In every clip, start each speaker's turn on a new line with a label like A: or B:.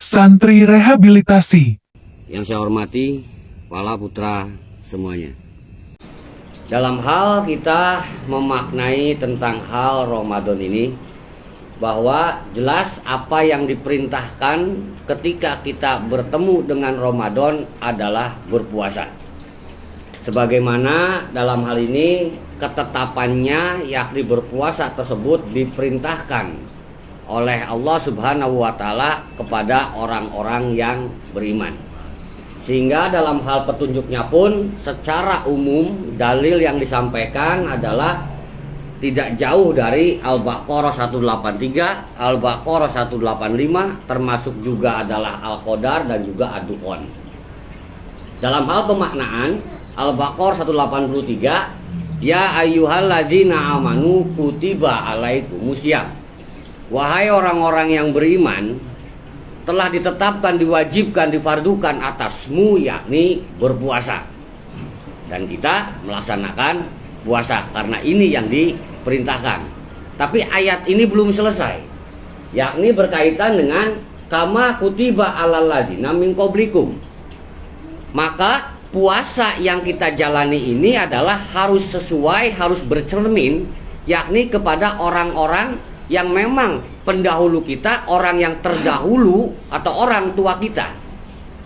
A: Santri Rehabilitasi.
B: Yang saya hormati, Wala Putra semuanya. Dalam hal kita memaknai tentang hal Ramadan ini, bahwa jelas apa yang diperintahkan ketika kita bertemu dengan Ramadan adalah berpuasa. Sebagaimana dalam hal ini ketetapannya yakni berpuasa tersebut diperintahkan oleh Allah Subhanahu wa Ta'ala kepada orang-orang yang beriman. Sehingga dalam hal petunjuknya pun secara umum dalil yang disampaikan adalah tidak jauh dari Al-Baqarah 183, Al-Baqarah 185, termasuk juga adalah Al-Qadar dan juga Ad-Dukhan. Dalam hal pemaknaan Al-Baqarah 183, ya ayyuhalladzina amanu kutiba alaikumusiyam. Wahai orang-orang yang beriman, telah ditetapkan, diwajibkan, difardukan atasmu yakni berpuasa. Dan kita melaksanakan puasa karena ini yang diperintahkan. Tapi ayat ini belum selesai, yakni berkaitan dengan kama kutiba alal ladzina min qablikum. Maka puasa yang kita jalani ini adalah harus sesuai, harus bercermin yakni kepada orang-orang yang memang pendahulu kita, orang yang terdahulu atau orang tua kita,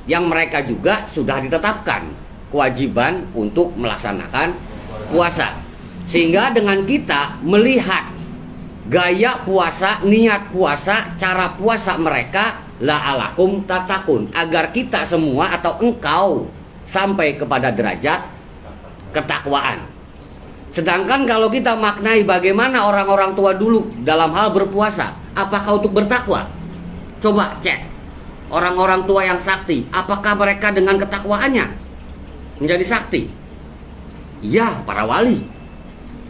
B: yang mereka juga sudah ditetapkan kewajiban untuk melaksanakan puasa. Sehingga dengan kita melihat gaya puasa, niat puasa, cara puasa mereka, la'alakum tatakun, agar kita semua atau engkau sampai kepada derajat ketakwaan. Sedangkan kalau kita maknai bagaimana orang-orang tua dulu dalam hal berpuasa, apakah untuk bertakwa? Coba cek orang-orang tua yang sakti, apakah mereka dengan ketakwaannya menjadi sakti? Ya, para wali.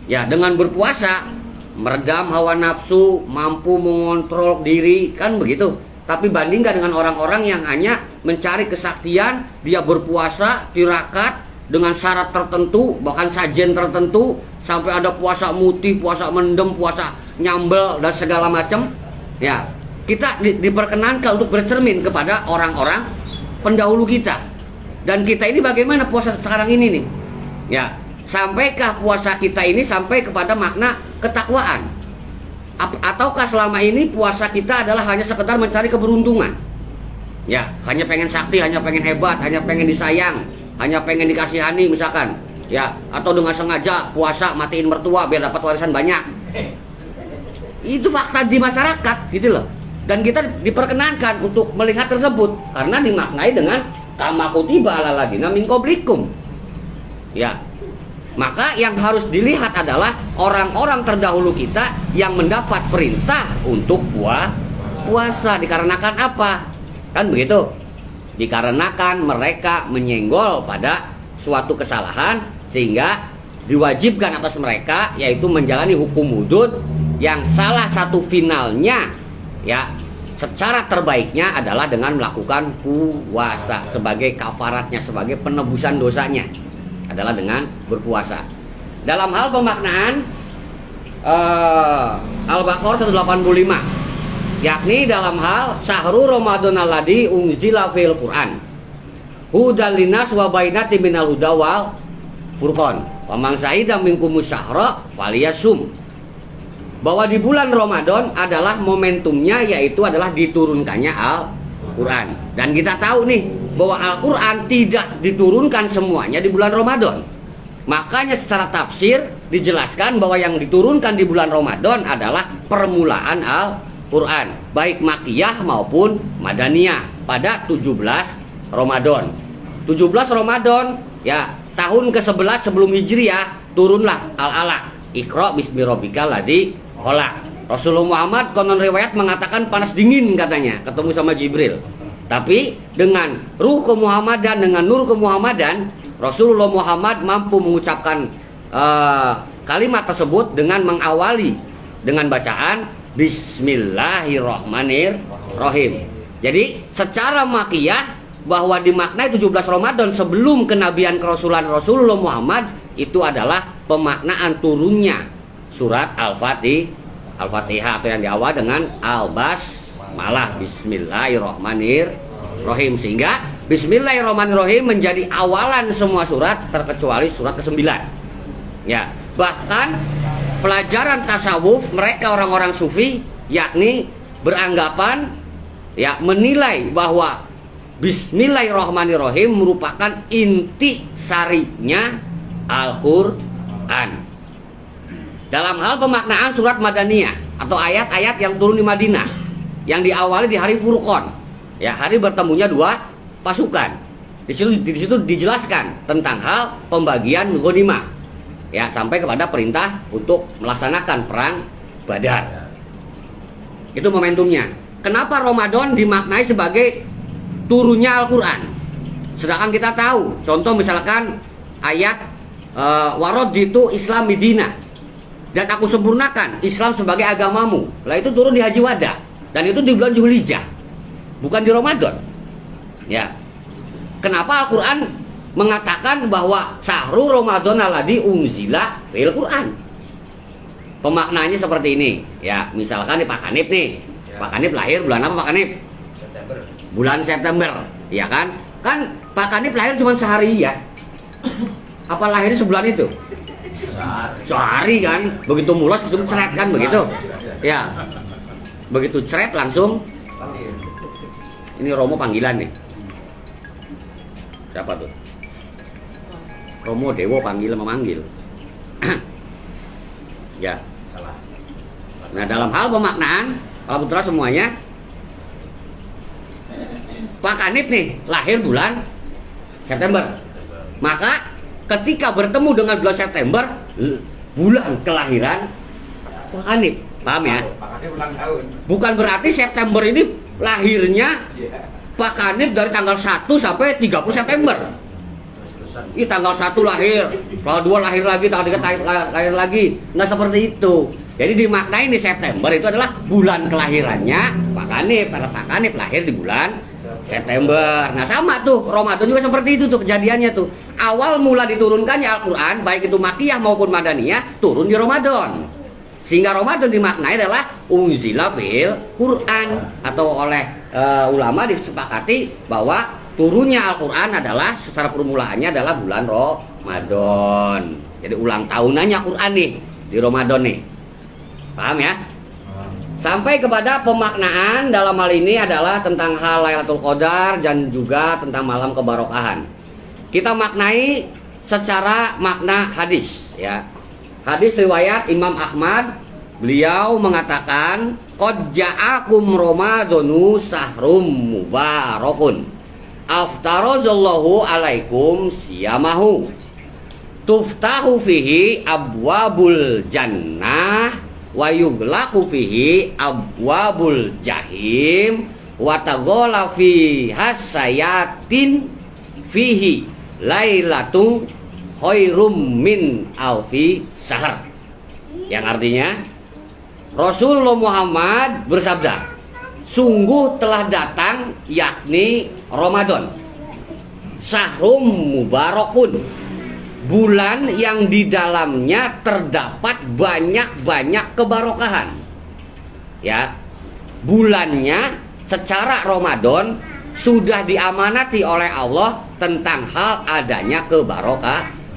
B: Ya, dengan berpuasa meredam hawa nafsu, mampu mengontrol diri, kan begitu. Tapi bandingkan dengan orang-orang yang hanya mencari kesaktian, dia berpuasa, tirakat dengan syarat tertentu, bahkan sajen tertentu, sampai ada puasa mutih, puasa mendem, puasa nyambel dan segala macam. Ya, kita diperkenankan untuk bercermin kepada orang-orang pendahulu kita. Dan kita ini bagaimana puasa sekarang ini nih? Ya, sampaikah puasa kita ini sampai kepada makna ketakwaan? Ataukah selama ini puasa kita adalah hanya sekedar mencari keberuntungan? Ya, hanya pengen sakti, hanya pengen hebat, hanya pengen disayang, hanya pengen dikasihani misalkan, ya, atau dengan sengaja puasa matiin mertua biar dapat warisan banyak. Itu fakta di masyarakat gitu loh. Dan kita diperkenankan untuk melihat tersebut karena dimaknai dengan kama kutiba alal ladzina min qablikum. Ya. Maka yang harus dilihat adalah orang-orang terdahulu kita yang mendapat perintah untuk puasa dikarenakan apa? Kan begitu? Dikarenakan mereka menyenggol pada suatu kesalahan sehingga diwajibkan atas mereka yaitu menjalani hukum hudud yang salah satu finalnya ya secara terbaiknya adalah dengan melakukan puasa sebagai kafaratnya, sebagai penebusan dosanya adalah dengan berpuasa. Dalam hal pemaknaan Al-Baqarah 185 yakni dalam hal syahrul Ramadan alladzi unzila fil Qur'an hudal linnas wa bainatin minal huda wal furqan wa man syahida minkumus syahra falyasum. Bahwa di bulan Ramadan adalah momentumnya yaitu adalah diturunkannya Al-Qur'an. Dan kita tahu nih bahwa Al-Qur'an tidak diturunkan semuanya di bulan Ramadan. Makanya secara tafsir dijelaskan bahwa yang diturunkan di bulan Ramadan adalah permulaan Al-Quran, baik Makkiyah maupun Madaniyah pada 17 Ramadan. 17 Ramadan ya tahun ke-11 sebelum Hijriah turunlah Al-Alaq, Iqra bismi rabbikal ladzi khalaq. Rasulullah Muhammad konon riwayat mengatakan panas dingin katanya ketemu sama Jibril. Tapi dengan ruh kemuhammadan, dengan nur kemuhammadan, Rasulullah Muhammad mampu mengucapkan kalimat tersebut dengan mengawali dengan bacaan Bismillahirrahmanirrahim. Jadi secara makiyah bahwa dimaknai 17 Ramadan sebelum kenabian kerasulan Rasulullah Muhammad itu adalah pemaknaan turunnya surat Al-Fatihah atau yang diawal dengan Al-Bas basmalah, bismillahirrahmanirrahim, sehingga bismillahirrahmanirrahim menjadi awalan semua surat terkecuali surat ke-9. Ya, bahkan pelajaran tasawuf mereka orang-orang sufi yakni beranggapan ya menilai bahwa bismillahirrahmanirrahim merupakan inti sarinya Al-Qur'an. Dalam hal pemaknaan surat Madaniyah atau ayat-ayat yang turun di Madinah yang diawali di hari Furqan, ya hari bertemunya dua pasukan. Di situ dijelaskan tentang hal pembagian ghanimah, ya sampai kepada perintah untuk melaksanakan perang Badar. Itu momentumnya. Kenapa Ramadan dimaknai sebagai turunnya Al-Quran? Sedangkan kita tahu, contoh misalkan ayat waraditu Islam Midina, dan aku sempurnakan Islam sebagai agamamu. Lah itu turun di Haji Wada, dan itu di bulan Dzulhijjah, bukan di Ramadan. Ya. Kenapa Al-Quran mengatakan bahwa sahru Ramadan alladzi unzila fil Quran? Pemaknanya seperti ini. Ya, misalkan nih Pak Kanip nih. Ya. Pak Kanip lahir bulan apa Pak Kanip? September. Bulan September, ya kan? Kan Pak Kanip lahir cuma sehari ya. Apa lahirnya sebulan itu? Sehari kan, begitu mulas langsung ceret kan begitu, ya, begitu ceret langsung. Ini Romo panggilan nih, siapa tuh? Romo Dewo panggil memanggil. Ya. Nah dalam hal pemaknaan, kalau putra semuanya, Pak Kanip nih lahir bulan September, maka ketika bertemu dengan bulan September, bulan kelahiran Pak Kanip, paham ya? Bukan berarti September ini lahirnya Pak Kanip dari tanggal 1 sampai 30 September. Ini tanggal 1 lahir, tanggal 2 lahir lagi, tanggal 3 lahir lagi. Nggak seperti itu. Jadi dimaknai di September itu adalah bulan kelahirannya Pak Kanip, karena Pak Kanip lahir di bulan September. Nah sama tuh, Ramadan juga seperti itu tuh kejadiannya tuh. Awal mula diturunkannya Al-Quran, baik itu Makkiyah maupun Madaniyah, turun di Ramadan. Sehingga Ramadan dimaknai adalah unzila fil Quran, atau oleh ulama disepakati bahwa turunnya Al-Quran adalah secara permulaannya adalah bulan Ramadan. Jadi ulang tahunannya Quran nih di Ramadan nih. Paham ya? Sampai kepada pemaknaan dalam hal ini adalah tentang hal Lailatul Qadar dan juga tentang malam kebarokahan. Kita maknai secara makna hadis ya. Hadis riwayat Imam Ahmad, beliau mengatakan qad ja'akum Ramadanu sahrum mubarakun aftarazallahu alaikum siyamahu tuftahu fihi abwabul jannah wa yughlaqu fihi abwabul jahim wa taghala fi hasayatin fihi lailatun khairum min alfi sahar. Yang artinya Rasulullah Muhammad bersabda, sungguh telah datang yakni Ramadan, sahrum mubarakun, bulan yang di dalamnya terdapat banyak-banyak kebarokahan. Ya, bulannya secara Ramadan sudah diamanati oleh Allah tentang hal adanya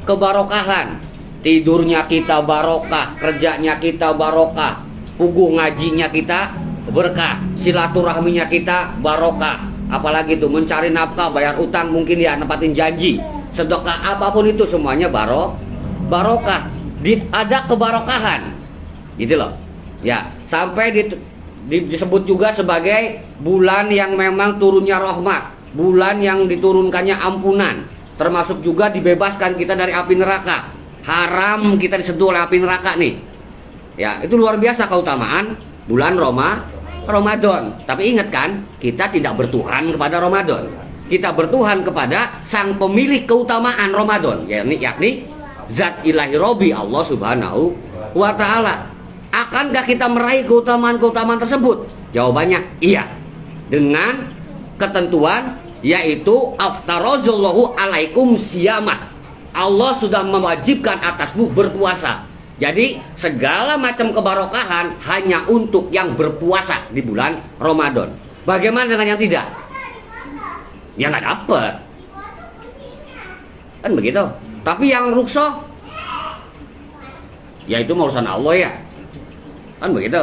B: kebarokahan. Tidurnya kita barokah, kerjanya kita barokah, puguh ngajinya kita berkah, silaturahminya kita barokah. Apalagi itu mencari nafkah, bayar utang, mungkin ya nempatin janji, sedekah apapun itu semuanya barokah. Ada kebarokahan, gitu loh. Ya, sampai disebut juga sebagai bulan yang memang turunnya rahmat, bulan yang diturunkannya ampunan, termasuk juga dibebaskan kita dari api neraka. Haram kita disentuh oleh api neraka nih. Ya, itu luar biasa keutamaan bulan Ramadan. Tapi ingat kan, kita tidak bertuhan kepada Ramadan. Kita bertuhan kepada sang pemilik keutamaan Ramadan, yakni Zat Ilahi Robbi Allah Subhanahu wa Ta'ala. Akankah kita meraih keutamaan-keutamaan tersebut? Jawabannya iya. Dengan ketentuan yaitu aftarazallahu alaikum siyamah. Allah sudah mewajibkan atasmu berpuasa. Jadi segala macam kebarokahan hanya untuk yang berpuasa di bulan Ramadan. Bagaimana dengan yang tidak? Ya nggak dapet. Kan begitu. Tapi yang rukso, ya itu urusan Allah ya. Kan begitu.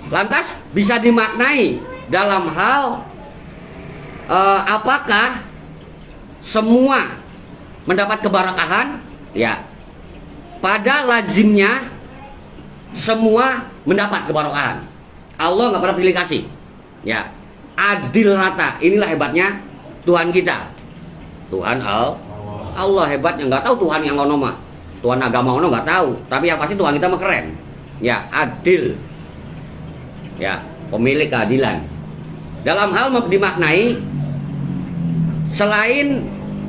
B: Lantas bisa dimaknai dalam hal apakah semua mendapat keberkahan? Ya. Pada lazimnya semua mendapat keberkahan. Allah nggak pernah pilih kasih. Ya. Adil rata. Inilah hebatnya Tuhan kita. Tuhan Allah hebatnya, nggak tahu Tuhan yang ono mah. Tuhan agama ono nggak tahu, tapi yang pasti Tuhan kita mah keren. Ya, adil. Ya, pemilik keadilan. Dalam hal dimaknai selain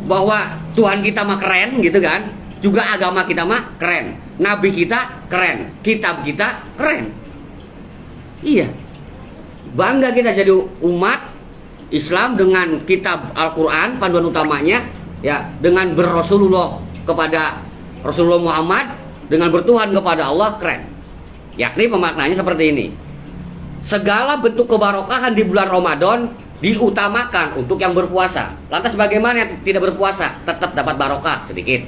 B: bahwa Tuhan kita mah keren gitu kan, juga agama kita mah keren. Nabi kita keren, kitab kita keren. Iya. Bangga kita jadi umat Islam dengan kitab Al-Quran, panduan utamanya, ya, dengan berrasulullah kepada Rasulullah Muhammad, dengan bertuhan kepada Allah, keren. Yakni pemaknanya seperti ini. Segala bentuk kebarokahan di bulan Ramadan diutamakan untuk yang berpuasa. Lantas bagaimana yang tidak berpuasa? Tetap dapat barokah sedikit.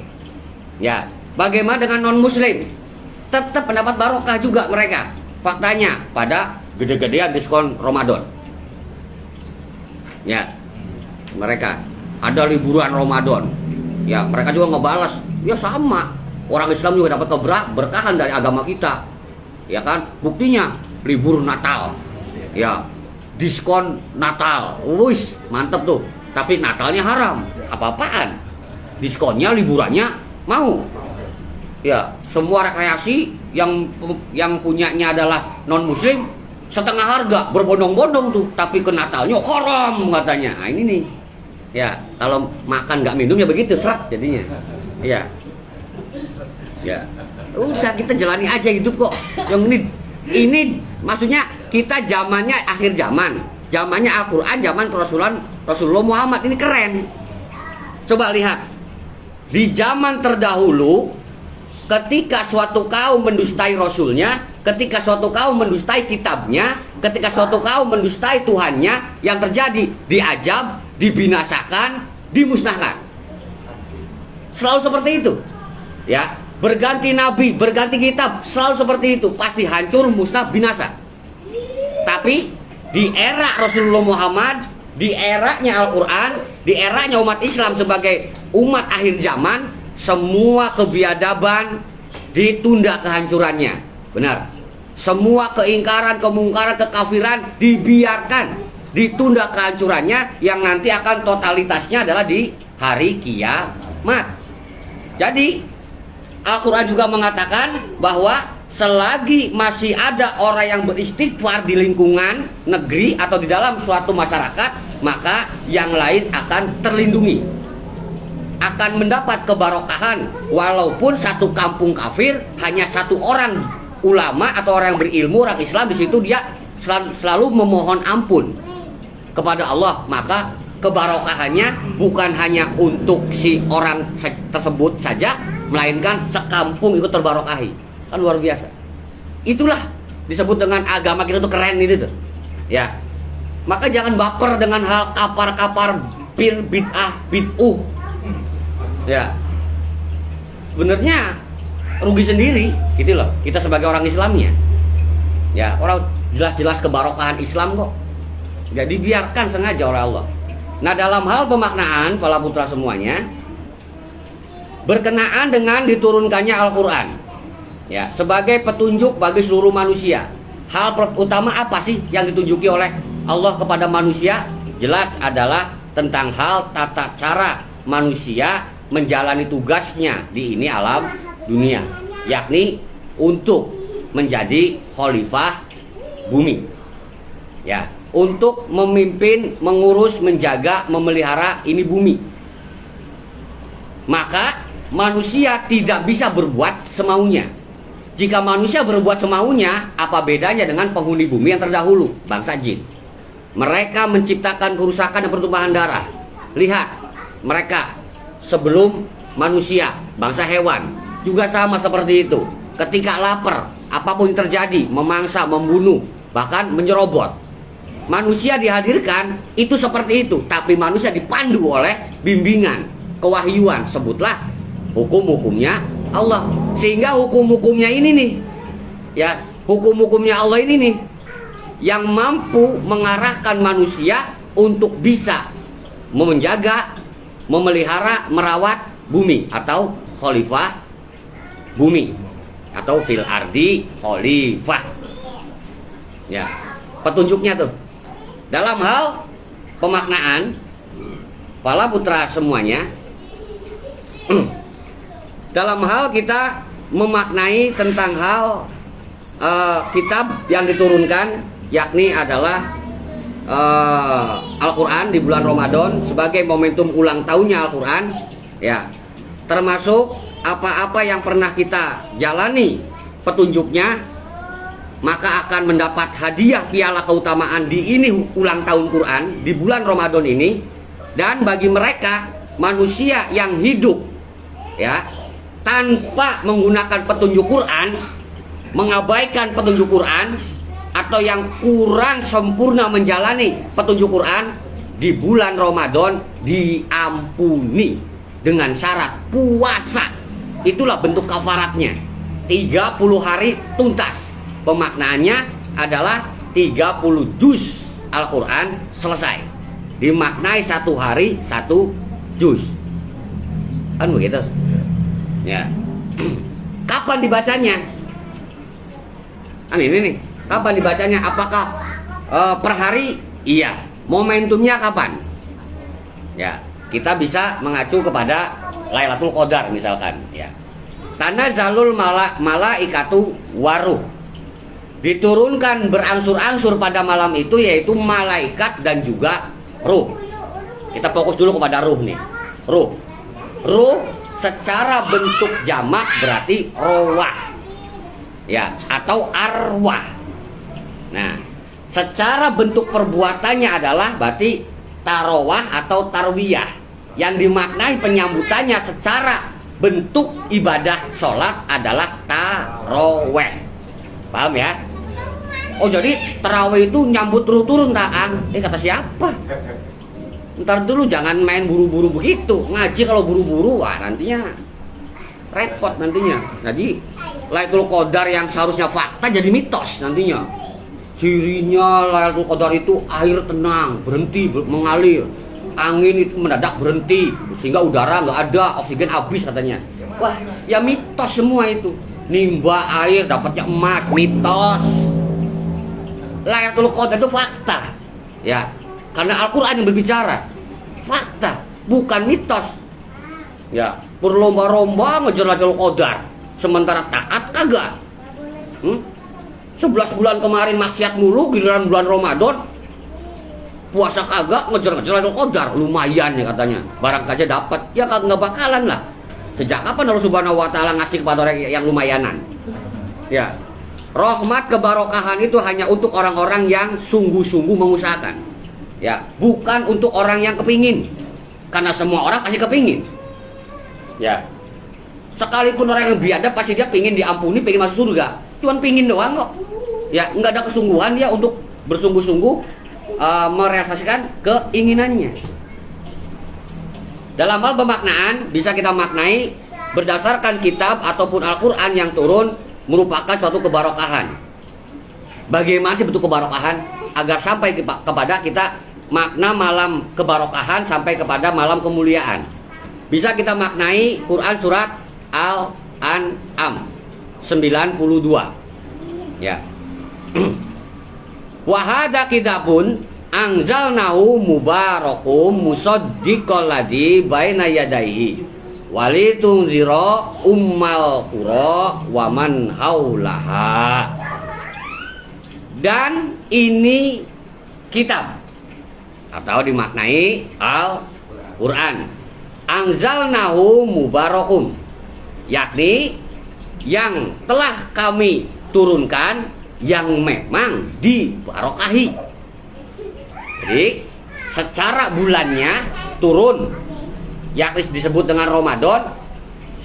B: Ya, bagaimana dengan non-muslim? Tetap mendapat barokah juga mereka. Faktanya pada gede-gedean diskon Ramadan. Ya, mereka ada liburan Ramadan. Ya, mereka juga ngebalas. Ya sama. Orang Islam juga dapat keberkahan dari agama kita. Ya kan? Buktinya libur Natal. Ya, diskon Natal. Wih, mantep tuh. Tapi Natalnya haram. Apa-apaan? Diskonnya, liburannya mau. Ya, semua rekreasi yang punyanya adalah non-muslim setengah harga, berbondong-bondong tuh, tapi ke Natalnya haram katanya. Nah ini nih, ya kalau makan nggak minum ya begitu, serat jadinya. Ya, ya, udah kita jalani aja hidup kok. Yang ini maksudnya kita zamannya akhir zaman, zamannya Al-Quran, zaman Rasulullah Muhammad, ini keren. Coba lihat di zaman terdahulu, ketika suatu kaum mendustai Rasulnya, ketika suatu kaum mendustai kitabnya, ketika suatu kaum mendustai Tuhannya, yang terjadi diajab, dibinasakan, dimusnahkan. Selalu seperti itu. Ya, berganti nabi, berganti kitab, selalu seperti itu, pasti hancur, musnah, binasa. Tapi di era Rasulullah Muhammad, di eranya Al-Quran, di eranya umat Islam sebagai umat akhir zaman, semua kebiadaban ditunda kehancurannya. Benar. Semua keingkaran, kemungkaran, kekafiran dibiarkan, ditunda kehancurannya, yang nanti akan totalitasnya adalah di hari kiamat. Jadi Al-Quran juga mengatakan bahwa selagi masih ada orang yang beristighfar di lingkungan negeri atau di dalam suatu masyarakat, maka yang lain akan terlindungi, akan mendapat kebarokahan. Walaupun satu kampung kafir, hanya satu orang ulama atau orang yang berilmu, orang Islam di situ, dia selalu memohon ampun kepada Allah, maka kebarokahannya bukan hanya untuk si orang tersebut saja, melainkan sekampung ikut terbarokahi. Kan luar biasa. Itulah disebut dengan agama kita tuh keren itu tuh. Ya. Maka jangan baper dengan hal kapar-kapar pir bid'ah bid'uh. Ya, benernya rugi sendiri, gitu loh. Kita sebagai orang Islamnya, ya orang jelas-jelas kebarokahan Islam kok, jadi biarkan sengaja oleh Allah. Nah, dalam hal pemaknaan, para putra semuanya, berkenaan dengan diturunkannya Al-Quran, ya, sebagai petunjuk bagi seluruh manusia. Hal utama apa sih yang ditunjuki oleh Allah kepada manusia? Jelas adalah tentang hal tata cara manusia menjalani tugasnya di ini alam dunia, yakni untuk menjadi khalifah bumi, ya, untuk memimpin, mengurus, menjaga, memelihara ini bumi. Maka manusia tidak bisa berbuat semaunya. Jika manusia berbuat semaunya, apa bedanya dengan penghuni bumi yang terdahulu, bangsa jin? Mereka menciptakan kerusakan dan pertumpahan darah. Lihat, mereka sebelum manusia, bangsa hewan, juga sama seperti itu. Ketika lapar, apapun yang terjadi, memangsa, membunuh, bahkan menyerobot. Manusia dihadirkan itu seperti itu, tapi manusia dipandu oleh bimbingan, kewahyuan, sebutlah hukum-hukumnya Allah. Sehingga hukum-hukumnya ini nih, ya, hukum-hukumnya Allah ini nih yang mampu mengarahkan manusia untuk bisa menjaga, memelihara, merawat bumi atau khalifah bumi atau fil ardi khalifah. Ya, petunjuknya tuh dalam hal pemaknaan para putra semuanya. Dalam hal kita memaknai tentang hal kitab yang diturunkan, yakni adalah Al-Quran di bulan Ramadan sebagai momentum ulang tahunnya Al-Quran, ya, termasuk apa-apa yang pernah kita jalani petunjuknya, maka akan mendapat hadiah piala keutamaan di ini ulang tahun Quran di bulan Ramadan ini. Dan bagi mereka manusia yang hidup, ya, tanpa menggunakan petunjuk Quran, mengabaikan petunjuk Quran, atau yang kurang sempurna menjalani petunjuk Quran di bulan Ramadan diampuni dengan syarat puasa. Itulah bentuk kafaratnya, 30 hari tuntas. Pemaknaannya adalah 30 juz Al-Quran selesai, dimaknai 1 hari 1 juz, kan begitu ya. Kapan dibacanya? Kan ini nih, kapan dibacanya? Apakah per hari? Iya. Momentumnya kapan? Ya, kita bisa mengacu kepada Lailatul Qadar misalkan, ya. Tanazzalul malaikatu waruh, diturunkan berangsur-angsur pada malam itu, yaitu malaikat dan juga ruh. Kita fokus dulu kepada ruh nih. Ruh secara bentuk jamak berarti rawah, ya, atau arwah. Nah, secara bentuk perbuatannya adalah berarti tarawah atau tarwiyah, yang dimaknai penyambutannya secara bentuk ibadah sholat adalah taraweh. Paham ya? Oh, jadi taraweh itu nyambut turun taang. Kata siapa? Ntar dulu, jangan main buru-buru begitu. Ngaji kalau buru-buru, wah nantinya repot nantinya. Jadi Lailatul Qadar yang seharusnya fakta jadi mitos nantinya. Cirinya Lailatul Qadar itu air tenang, berhenti mengalir, angin itu mendadak berhenti, sehingga udara nggak ada, oksigen habis katanya. Wah, ya mitos semua itu. Nimba air dapatnya emas, mitos. Lailatul Qadar itu fakta, ya, karena Al-Quran yang berbicara, fakta, bukan mitos. Ya, berlomba-lomba ngejar Lailatul Qadar, sementara taat kagak. 11 bulan kemarin maksiat mulu, giliran bulan Ramadan puasa kagak, ngejar-ngejar Lailatul Qadar, lumayan ya katanya. Barang saja dapat, ya kagak, nggak bakalan lah. Sejak kapan Allah Subhanahu wa taala ngasih kepada orang yang lumayanan? Ya. Rahmat kebarokahan itu hanya untuk orang-orang yang sungguh-sungguh mengusahakan, ya, bukan untuk orang yang kepingin. Karena semua orang pasti kepingin, ya. Sekalipun orang yang biadab pasti dia pingin diampuni, pingin masuk surga. Cuman pingin doang kok, ya, nggak ada kesungguhan dia untuk bersungguh-sungguh merealisasikan keinginannya. Dalam hal pemaknaan bisa kita maknai berdasarkan kitab ataupun Al-Quran yang turun merupakan suatu kebarokahan. Bagaimana sih bentuk kebarokahan? Agar sampai kepada kita makna malam kebarokahan sampai kepada malam kemuliaan. Bisa kita maknai Quran surat Al-An'am 92. Ya. Wahada kitabun anzalnahu mubarakum musaddiqal ladzi baina yadayhi walitunzira ummal qura wa man haulaha. Dan ini kitab atau dimaknai Al-Quran, anzalnahu mubarakun, yakni yang telah kami turunkan yang memang dibarokahi. Jadi secara bulannya turun, yakni disebut dengan Ramadan,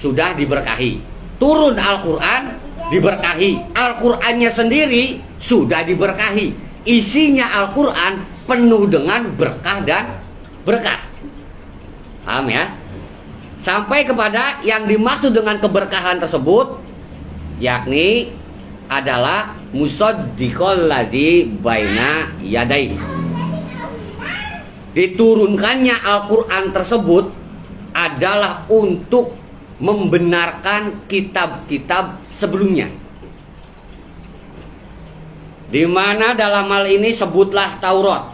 B: sudah diberkahi. turun Al-Quran diberkahi. Al-Qurannya sendiri sudah diberkahi. Isinya Al-Quran penuh dengan berkah dan berkah. Paham ya? Sampai kepada yang dimaksud dengan keberkahan tersebut, yakni adalah musaddiqal ladzi baina yadai. Diturunkannya Al-Quran tersebut adalah untuk membenarkan kitab-kitab sebelumnya. Di mana dalam hal ini sebutlah Taurat,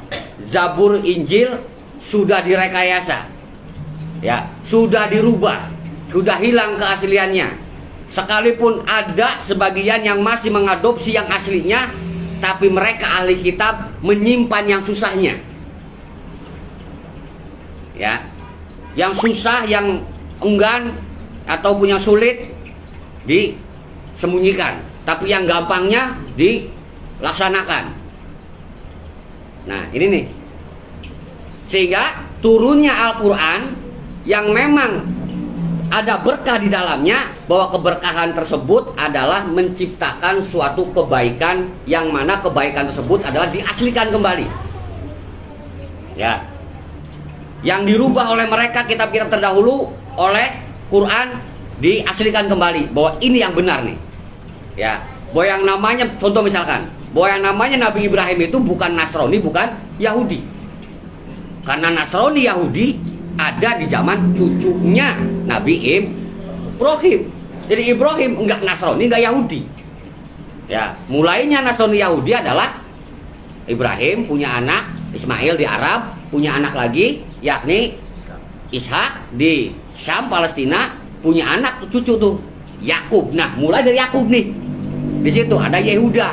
B: Zabur, Injil sudah direkayasa. Ya, sudah dirubah, sudah hilang keasliannya. Sekalipun ada sebagian yang masih mengadopsi yang aslinya, tapi mereka ahli kitab menyimpan yang susahnya. Ya, yang susah, yang enggan atau punya sulit disembunyikan, tapi yang gampangnya dilaksanakan. Nah, ini nih. Sehingga turunnya Al-Quran yang memang ada berkah di dalamnya, bahwa keberkahan tersebut adalah menciptakan suatu kebaikan, yang mana kebaikan tersebut adalah diaslikan kembali. Ya. Yang dirubah oleh mereka kitab-kitab terdahulu, oleh Quran diaslikan kembali bahwa ini yang benar nih. Ya, bahwa yang namanya, contoh misalkan, bahwa yang namanya Nabi Ibrahim itu bukan Nasrani, bukan Yahudi. Karena Nasrani Yahudi ada di zaman cucunya Nabi Ibrahim. Jadi Ibrahim enggak Nasrani, enggak Yahudi. Ya, mulainya Nasrani Yahudi adalah Ibrahim punya anak Ismail di Arab, punya anak lagi yakni Ishak di Syam Palestina, punya anak cucu tuh Yakub. Nah, mulai dari Yakub nih. Di situ ada Yehuda.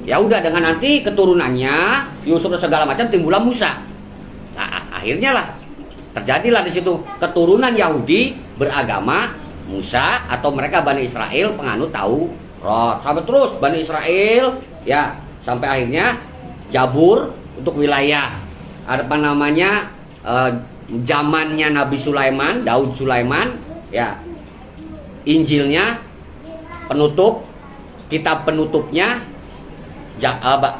B: Yehuda dengan nanti keturunannya Yusuf dan segala macam, timbullah Musa. Nah, akhirnya lah terjadilah di situ keturunan Yahudi beragama Musa, atau mereka Bani Israel penganut Taurat. Sampai terus Bani Israel ya, sampai akhirnya Zabur untuk wilayah apa namanya zamannya Nabi Sulaiman, Daud Sulaiman ya. Injilnya penutup, kitab penutupnya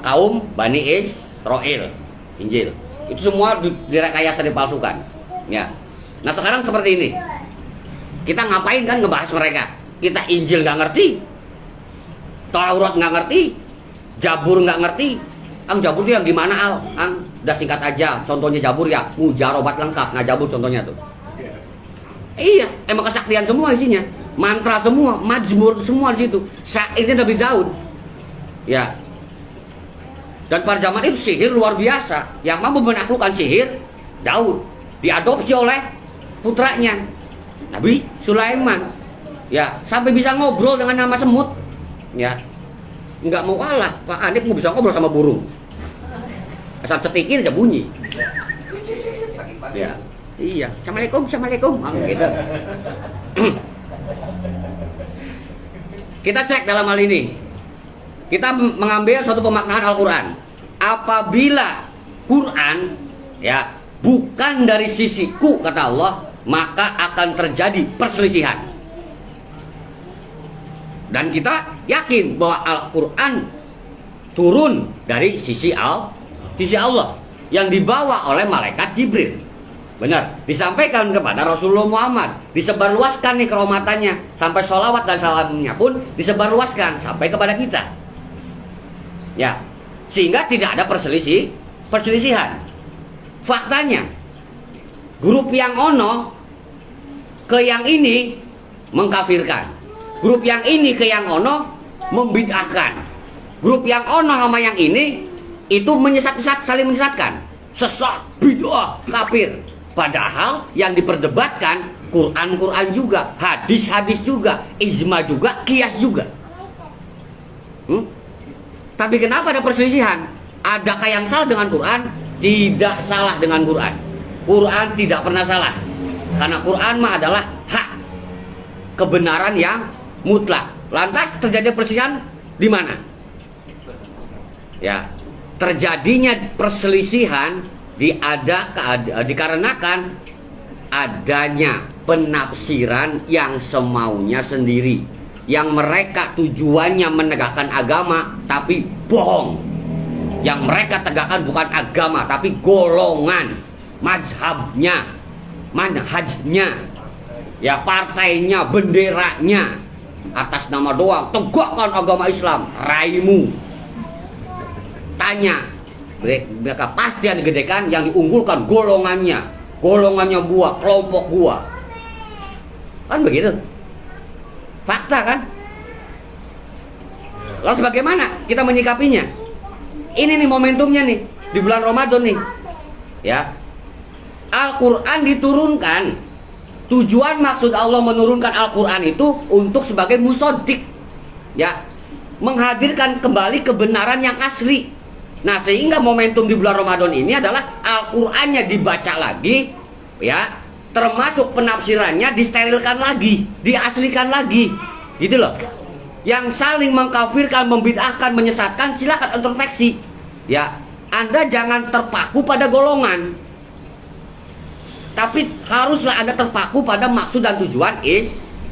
B: kaum Bani Israel, Injil. Itu semua direkayasa, dipalsukan. Ya. Nah sekarang seperti ini. Kita ngapain kan ngebahas mereka? Kita Injil nggak ngerti, Taurat nggak ngerti, Zabur nggak ngerti. Zabur itu yang gimana Al? Udah singkat aja. Contohnya Zabur ya, mujarobat lengkap. Nah Zabur contohnya tuh. Iya, emang kesaktian semua isinya. Mantra semua, mazmur semua di situ. Syairnya Nabi Daud. Ya. Dan pada zaman itu sihir luar biasa. Yang mampu menaklukkan sihir Daud, diadopsi oleh putranya Nabi Sulaiman. Ya, sampai bisa ngobrol dengan nama semut. Ya. Nggak mau kalah, Pak Anip mau bisa ngobrol sama burung. Asal cetikin aja bunyi. Ya. Iya, Assalamualaikum, Assalamualaikum. Gitu. Kita cek dalam hal ini. Kita mengambil suatu pemaknaan Al-Quran. Apabila Quran ya bukan dari sisiku, kata Allah, maka akan terjadi perselisihan. Dan kita yakin bahwa Al-Quran turun dari sisi Allah yang dibawa oleh malaikat Jibril. Benar, disampaikan kepada Rasulullah Muhammad, disebarluaskan nih kerahmatannya, sampai sholawat dan salamnya pun disebarluaskan sampai kepada kita. Ya, sehingga tidak ada perselisihan. Faktanya, grup yang ono ke yang ini mengkafirkan, grup yang ini ke yang ono membid'ahkan, grup yang ono sama yang ini itu menyesat-sesat, saling menyesatkan, sesat, bid'ah, kafir. Padahal yang diperdebatkan Quran juga, hadis juga, ijma juga, qiyas juga. Tapi kenapa ada perselisihan? Adakah yang salah dengan Quran? Tidak salah dengan Quran. Quran tidak pernah salah. Karena Quran mah adalah hak, kebenaran yang mutlak. Lantas terjadi perselisihan di mana? Ya, terjadinya perselisihan dikarenakan adanya penafsiran yang semaunya sendiri. yang mereka tujuannya menegakkan agama tapi bohong. Yang mereka tegakkan bukan agama tapi golongan, mazhabnya, manhajnya, ya partainya, benderanya. Atas nama doang tegakkan agama Islam, raimu. Tanya, mereka pasti yang digedekan, yang diunggulkan golongannya gua, kelompok gua. Kan begitu. Fakta kan? Lalu bagaimana kita menyikapinya? Ini nih momentumnya nih di bulan Ramadan nih. Ya. Al-Qur'an diturunkan. Tujuan maksud Allah menurunkan Al-Qur'an itu untuk sebagai musodik. Ya. Menghadirkan kembali kebenaran yang asli. Nah, sehingga momentum di bulan Ramadan ini adalah Al-Qur'annya dibaca lagi, ya. Termasuk penafsirannya disterilkan lagi, diaslikan lagi. Gitu loh. Yang saling mengkafirkan, membid'ahkan, menyesatkan, silakan introspeksi. Ya, Anda jangan terpaku pada golongan. Tapi haruslah Anda terpaku pada maksud dan tujuan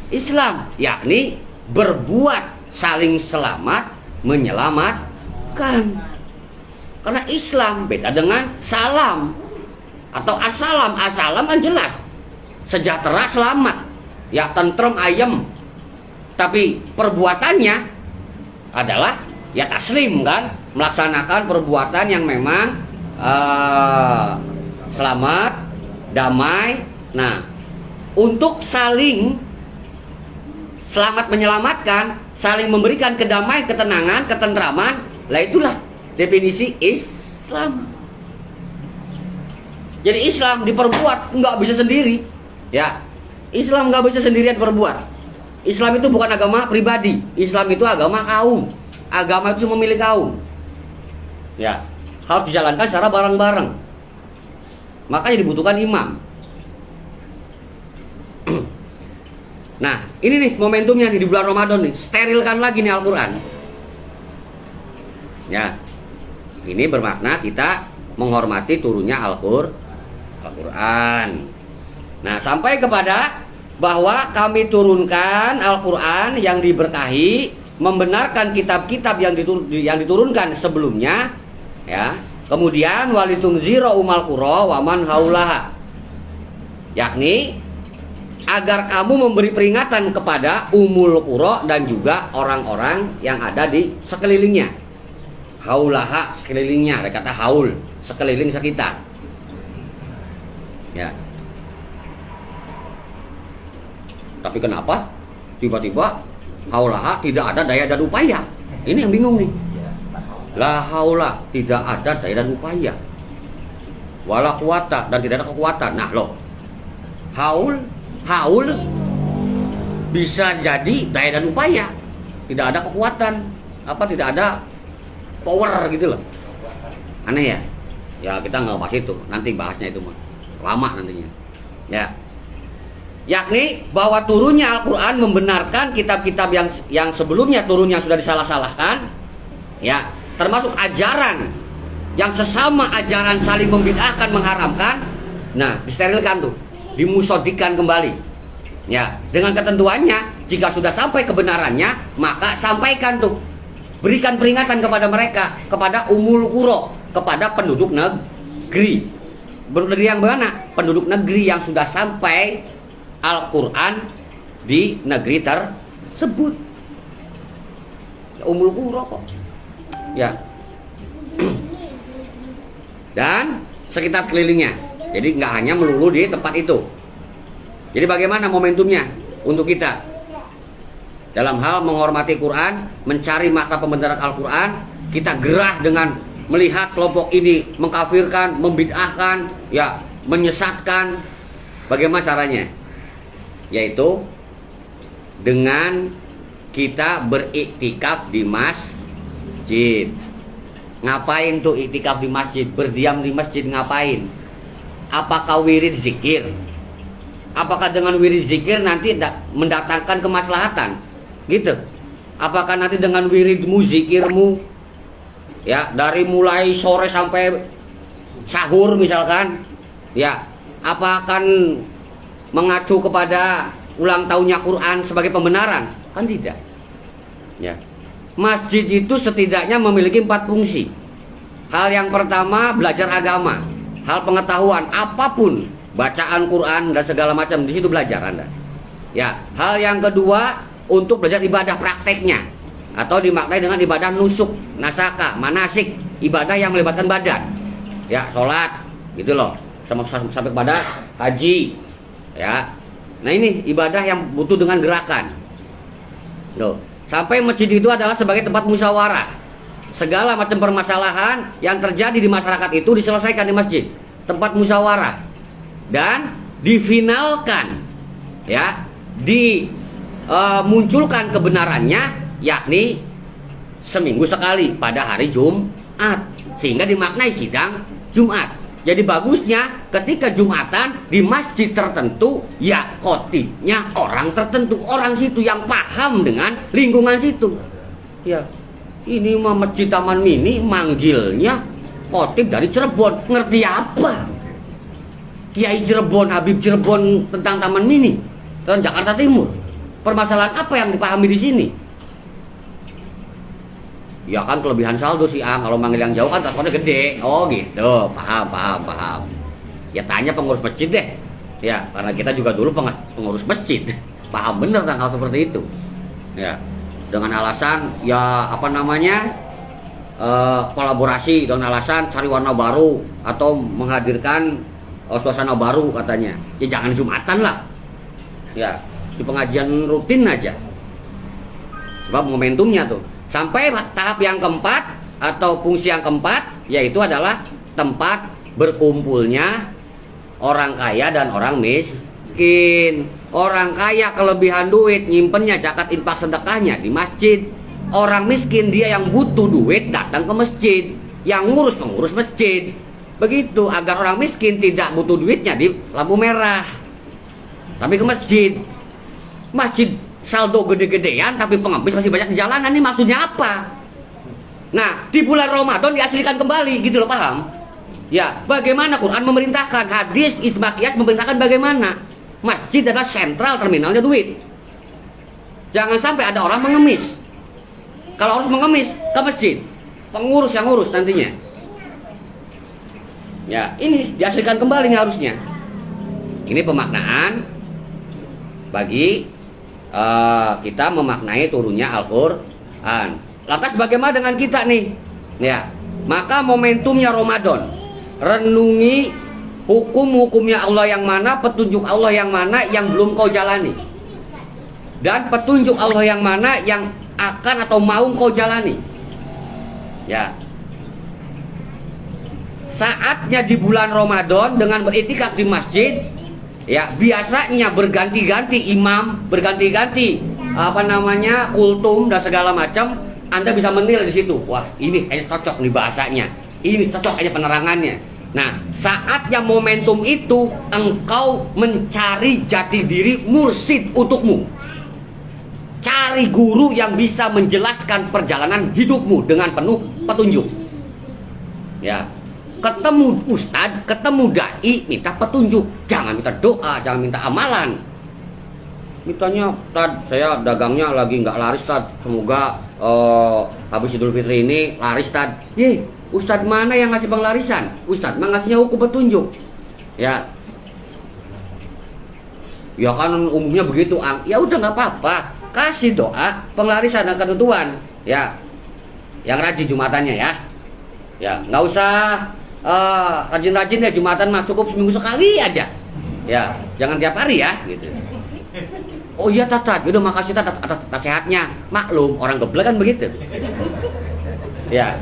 B: Islam, yakni berbuat saling selamat, menyelamatkan. Karena Islam beda dengan salam atau asalam. Asalam kan jelas, sejahtera, selamat, ya, tentrem, ayem. Tapi perbuatannya adalah ya taslim kan, melaksanakan perbuatan yang memang selamat, damai. Nah, untuk saling selamat menyelamatkan, saling memberikan kedamaian, ketenangan, ketentraman, lah itulah definisi Islam. Jadi Islam diperbuat, nggak bisa sendiri. Ya, Islam nggak bisa sendirian berbuat. Islam itu bukan agama pribadi. Islam itu agama kaum. Agama itu memilih kaum. Ya, harus dijalankan secara bareng-bareng. Makanya dibutuhkan imam. Nah, ini nih momentumnya nih di bulan Ramadan nih. Sterilkan lagi nih Al-Qur'an. Ya. Ini bermakna kita menghormati turunnya Al-Qur'an. Nah, sampai kepada bahwa kami turunkan Al-Qur'an yang diberkahi, membenarkan kitab-kitab yang diturunkan sebelumnya, ya. Kemudian walitunzira umal qura wa man haulaha. Yakni agar kamu memberi peringatan kepada umul qura dan juga orang-orang yang ada di sekelilingnya. Haulaha, sekelilingnya, ada kata haul, sekeliling sekitar. Ya. Tapi kenapa tiba-tiba haulaha tidak ada daya dan upaya? Ini yang bingung nih. La haula, tidak ada daya dan upaya. Wala quwata, dan tidak ada kekuatan. Nah, loh. Haul bisa jadi daya dan upaya. Tidak ada kekuatan. Tidak ada power gitu loh. Aneh ya? Ya kita nggak bahas itu. Nanti bahasnya itu mah lama nantinya. Ya. Yakni bahwa turunnya Al-Qur'an membenarkan kitab-kitab yang sebelumnya turunnya sudah disalah-salahkan. Ya, termasuk ajaran yang sesama ajaran saling membid'ahkan, mengharamkan. Nah, disterilkan tuh, dimusodikan kembali. Ya, dengan ketentuannya jika sudah sampai kebenarannya, maka sampaikan tuh. Berikan peringatan kepada mereka, kepada umul qura, kepada penduduk negeri. Penduduk negeri yang mana? Penduduk negeri yang sudah sampai Al-Qur'an di negeri tersebut. Umul qura kok. Ya. Dan sekitar kelilingnya. Jadi nggak hanya melulu di tempat itu. Jadi bagaimana momentumnya untuk kita dalam hal menghormati Quran, mencari makna pembenaran Al-Quran? Kita gerah dengan melihat kelompok ini mengkafirkan, membid'ahkan, ya, menyesatkan. Bagaimana caranya? Yaitu dengan kita beriktikaf di masjid. Ngapain tuh iktikaf di masjid? Berdiam di masjid ngapain? Apakah wirid zikir? Apakah dengan wirid zikir nanti mendatangkan kemaslahatan? Gitu. Apakah nanti dengan wiridmu, zikirmu, ya, dari mulai sore sampai sahur misalkan, ya, apa akan mengacu kepada ulang tahunnya Quran sebagai pembenaran? Kan tidak. Ya. Masjid itu setidaknya memiliki 4 fungsi. Hal yang pertama, belajar agama, hal pengetahuan apapun, bacaan Quran dan segala macam, di situ belajar Anda. Ya, hal yang kedua untuk belajar ibadah prakteknya, atau dimaknai dengan ibadah nusuk, nasaka, manasik, ibadah yang melibatkan badan. Ya, sholat, gitu loh, sampai kepada haji. Ya, nah ini ibadah yang butuh dengan gerakan. Loh, sampai masjid itu adalah sebagai tempat musyawarah. Segala macam permasalahan yang terjadi di masyarakat itu diselesaikan di masjid, tempat musyawarah, dan difinalkan, ya, dimunculkan kebenarannya, yakni seminggu sekali pada hari Jumat, sehingga dimaknai sidang Jumat. Jadi bagusnya ketika Jumatan di masjid tertentu, ya khotibnya orang tertentu, orang situ yang paham dengan lingkungan situ. Ya, ini mah masjid Taman Mini manggilnya khotib dari Cirebon, ngerti apa? Kiai Cirebon, Habib Cirebon tentang Taman Mini, tentang Jakarta Timur. Permasalahan apa yang dipahami di sini? Ya kan kelebihan saldo sih kalau manggil yang jauh kan transportnya gede. Oh gitu, paham. Ya tanya pengurus masjid deh. Ya, karena kita juga dulu pengurus masjid. Paham bener tentang hal seperti itu. Ya, dengan alasan ya apa namanya, kolaborasi, dengan alasan cari warna baru atau menghadirkan suasana baru katanya. Ya jangan Jumatan lah. Ya, di pengajian rutin aja. Sebab momentumnya tuh. Sampai tahap yang keempat atau fungsi yang keempat, yaitu adalah tempat berkumpulnya orang kaya dan orang miskin. Orang kaya kelebihan duit, nyimpennya zakat infak sedekahnya di masjid. Orang miskin dia yang butuh duit datang ke masjid, yang ngurus pengurus masjid. Begitu agar orang miskin tidak butuh duitnya di lampu merah, tapi ke masjid. Masjid saldo gede-gedean tapi pengemis masih banyak di jalanan, ini maksudnya apa? Nah, di bulan Ramadan diaslikan kembali, gitu loh, paham? Ya, bagaimana Quran memerintahkan, hadis Ismakiyas memerintahkan bagaimana? Masjid adalah sentral terminalnya duit. Jangan sampai ada orang mengemis. Kalau harus mengemis ke masjid, pengurus yang ngurus nantinya. Ya, ini diaslikan kembali nih harusnya. Ini pemaknaan bagi kita memaknai turunnya Al-Quran. Lantas bagaimana dengan kita nih? Ya, maka momentumnya Ramadan, renungi hukum-hukumnya Allah yang mana, petunjuk Allah yang mana yang belum kau jalani, dan petunjuk Allah yang mana yang akan atau mau kau jalani. Ya, saatnya di bulan Ramadan dengan beriktikaf di masjid. Ya, biasanya berganti-ganti imam, berganti-ganti apa namanya, kultum dan segala macam. Anda bisa menilai di situ. Wah, ini kayaknya cocok nih bahasanya. Ini cocok kayaknya penerangannya. Nah, saatnya momentum itu engkau mencari jati diri mursyid untukmu. Cari guru yang bisa menjelaskan perjalanan hidupmu dengan penuh petunjuk. Ya. Ketemu ustadz, ketemu dai, minta petunjuk. Jangan minta doa, jangan minta amalan. Mintanya, Ustadz, saya dagangnya lagi nggak laris, Ustadz. Semoga habis Idul Fitri ini laris, Ustadz. Ustadz mana yang ngasih penglarisan? Ustadz mah ngasihnya hukum petunjuk. Ya, ya kan umumnya begitu. Ya udah nggak apa-apa, kasih doa penglarisan dan ketentuan. Ya, yang rajin Jumatannya ya. Ya, nggak usah rajin-rajin ya, Jumatan mah cukup seminggu sekali aja. Ya, jangan tiap hari ya gitu. Oh iya Tat, udah makasih Tat atas nasihatnya. Maklum orang geblek kan begitu. Ya.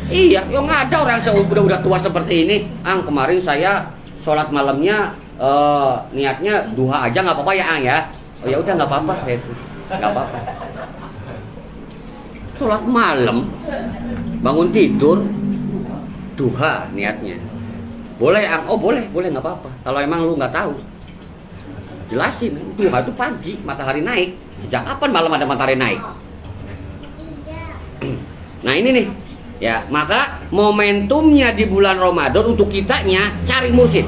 B: Iya, ya nggak ada orang udah tua seperti ini. Kemarin saya sholat malamnya niatnya duha aja, nggak apa-apa ya ya. Oh ya udah nggak apa-apa gitu. Nggak apa-apa. Sholat malam, bangun tidur, duha niatnya. Boleh oh boleh nggak apa-apa. Kalau emang lu nggak tahu, jelasin. Duha itu pagi, matahari naik. Sejak kapan malam ada matahari naik? Nah ini nih, ya maka momentumnya di bulan Ramadan untuk kitanya cari mursyid.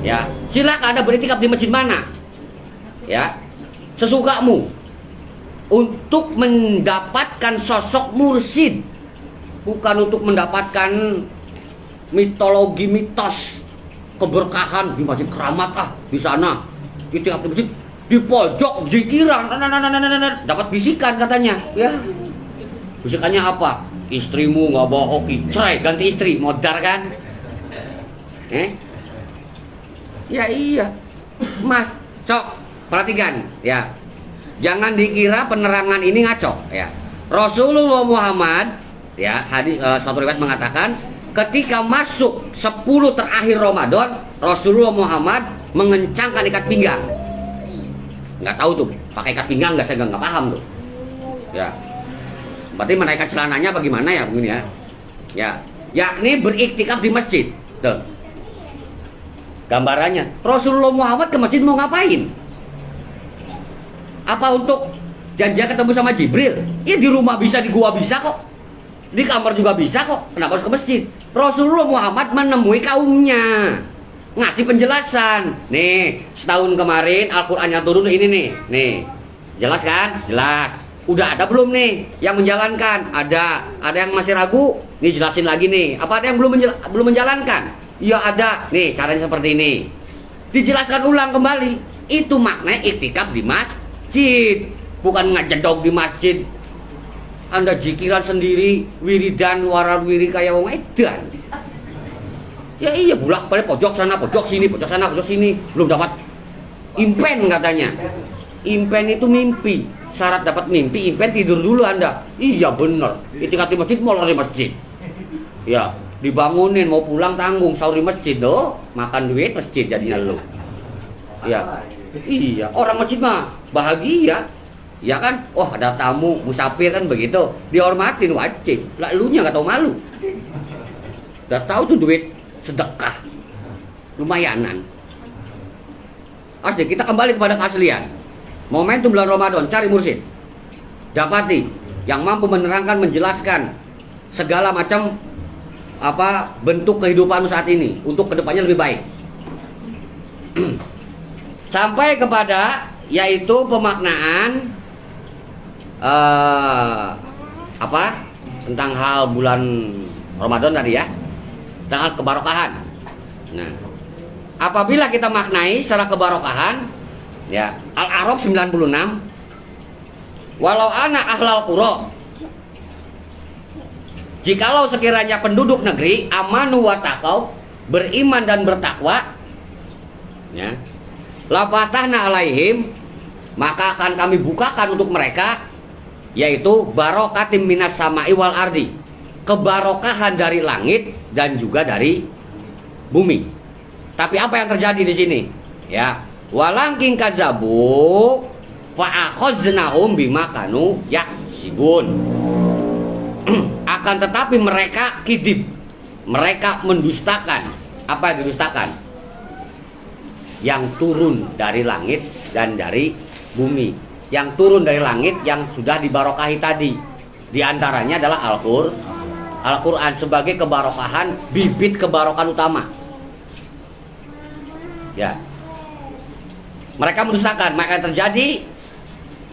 B: Ya silakan Anda beriktikaf di masjid mana, ya sesukamu. untuk mendapatkan sosok mursyid, bukan untuk mendapatkan mitologi mitos keberkahan di masjid keramat di sana. Itu yang masjid di pojok zikiran, dapat bisikan katanya. Ya, bisikannya apa? Istrimu nggak bawa hoki, cerai, ganti istri, modar kan? Ya iya, Mas, cok, perhatikan, ya. Jangan dikira penerangan ini ngaco, ya. Rasulullah Muhammad, ya, hadis suatu riwayat mengatakan, ketika masuk 10 terakhir Ramadan, Rasulullah Muhammad mengencangkan ikat pinggang. Nggak tahu tuh, pakai ikat pinggang nggak, saya nggak paham tuh. Ya, berarti menaikkan celananya bagaimana ya, begini ya. Ya, yakni beriktikaf di masjid. Tuh. Gambarannya, Rasulullah Muhammad ke masjid mau ngapain? Apa untuk janjian ketemu sama Jibril? Ya di rumah bisa, di gua bisa kok. Di kamar juga bisa kok. Kenapa harus ke masjid? Rasulullah Muhammad menemui kaumnya, ngasih penjelasan. Nih, setahun kemarin Al-Qur'an yang turun ini nih. Nih. Jelas kan? Jelas. Udah ada belum nih yang menjalankan? Ada. Ada yang masih ragu? Nih jelasin lagi nih. Apa ada yang belum menjalankan? Ya ada. Nih caranya seperti ini. Dijelaskan ulang kembali. Itu maknanya iktikaf di masjid, bukan ngajedog di masjid. Anda jikiran sendiri, wiridan, warawiri kayak wong edan. Ya iya, bulak balik pojok sana, pojok sini, pojok sana, pojok sini. Belum dapat impen katanya. Impen itu mimpi. Syarat dapat mimpi, impen tidur dulu Anda. Iya bener. Iktikaf di masjid, molor di masjid. Ya, dibangunin mau pulang tanggung, sahur di masjid doh, makan duit masjid jadinya lu. Ya. Iya, orang masjid mah bahagia. Ya kan? Oh, ada tamu musafir kan begitu. Dihormatin wajib. Lah elunya enggak tahu malu. Udah tahu tuh duit sedekah. Lumayanan. Asli, kita kembali kepada keaslian. Momentum bulan Ramadan, cari mursyid. Dapati yang mampu menerangkan, menjelaskan segala macam bentuk kehidupan saat ini untuk kedepannya lebih baik. Sampai kepada yaitu pemaknaan tentang hal bulan Ramadan tadi ya, tentang hal kebarokahan. Nah, apabila kita maknai secara kebarokahan, ya, Al-A'raf 96, walau anak ahlal qura, jikalau sekiranya penduduk negeri amanu wa taqau, beriman dan bertakwa, ya, la fatahna alaihim, maka akan kami bukakan untuk mereka yaitu barokatim minas sama'i wal ardi, kebarokahan dari langit dan juga dari bumi. Tapi apa yang terjadi di sini? Ya, walangking kadzabu fa akhaznahum bima kanu yaksibun. Akan tetapi mereka kidib, mereka mendustakan. Apa yang didustakan? Yang turun dari langit dan dari bumi. Yang turun dari langit yang sudah dibarokahi tadi. Di antaranya adalah Al-Quran sebagai kebarokahan, bibit kebarokan utama. Ya, mereka mendustakan, maka terjadi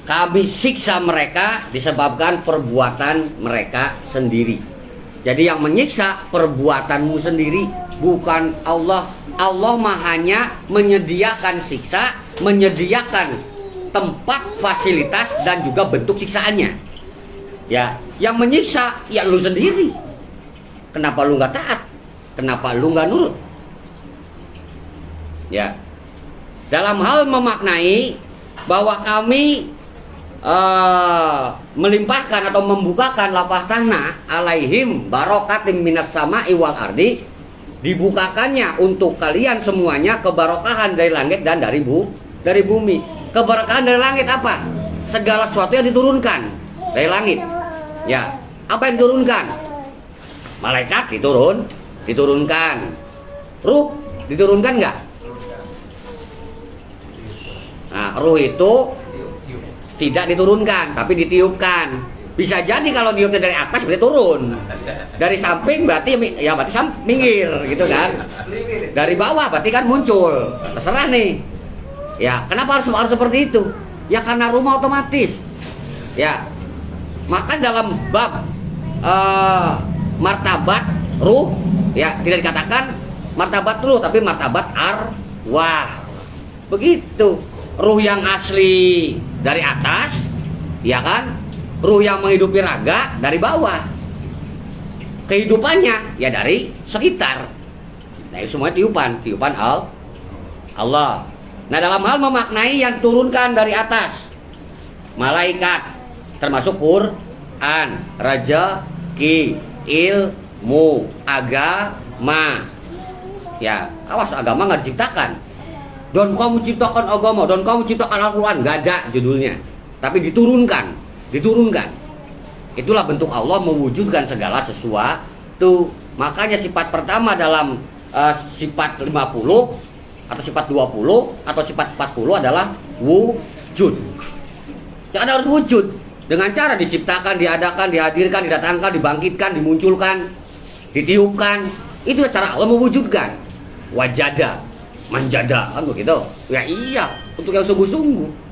B: kami siksa mereka disebabkan perbuatan mereka sendiri. Jadi yang menyiksa perbuatanmu sendiri, bukan Allah. Allah mah hanya menyediakan siksa, menyediakan tempat, fasilitas, dan juga bentuk siksaannya. Ya, yang menyiksa ya lu sendiri. Kenapa lu nggak taat? Kenapa lu nggak nurut? Ya, dalam hal memaknai bahwa kami melimpahkan atau membukakan lafaz tanah alaihim barokatim minas sama'i wal ardi, dibukakannya untuk kalian semuanya kebarokahan dari langit dan dari bumi. Keberkahan dari langit apa? Segala sesuatu yang diturunkan dari langit. Ya, apa yang diturunkan? Malaikat diturunkan. Ruh diturunkan enggak? Nah, ruh itu tidak diturunkan, tapi ditiupkan. Bisa jadi kalau niupnya dari atas berarti turun. Dari samping berarti minggir gitu kan. Dari bawah berarti kan muncul. Terserah nih. Ya, kenapa harus seperti itu? Ya karena rumah otomatis. Ya, maka dalam bab martabat ruh, ya tidak dikatakan martabat ruh, tapi martabat arwah. Begitu. Ruh yang asli dari atas, ya kan? Ruh yang menghidupi raga dari bawah. Kehidupannya ya dari sekitar. Nah, itu semuanya tiupan Allah. Nah, dalam hal memaknai yang turunkan dari atas, malaikat, termasuk Quran, rezeki, ilmu, agama. Ya, awas, agama nggak diciptakan. Don kamu ciptakan agama, don kamu ciptakan Al-Quran, nggak ada judulnya. Tapi diturunkan. Itulah bentuk Allah mewujudkan segala sesuatu. Makanya sifat pertama dalam sifat 50 atau sifat 20 atau sifat 40 adalah wujud. Jadi harus wujud dengan cara diciptakan, diadakan, dihadirkan, didatangkan, dibangkitkan, dimunculkan, ditiupkan. Itu cara Allah mewujudkan. Wajada, manjada, kan begitu. Ya iya, untuk yang sungguh-sungguh.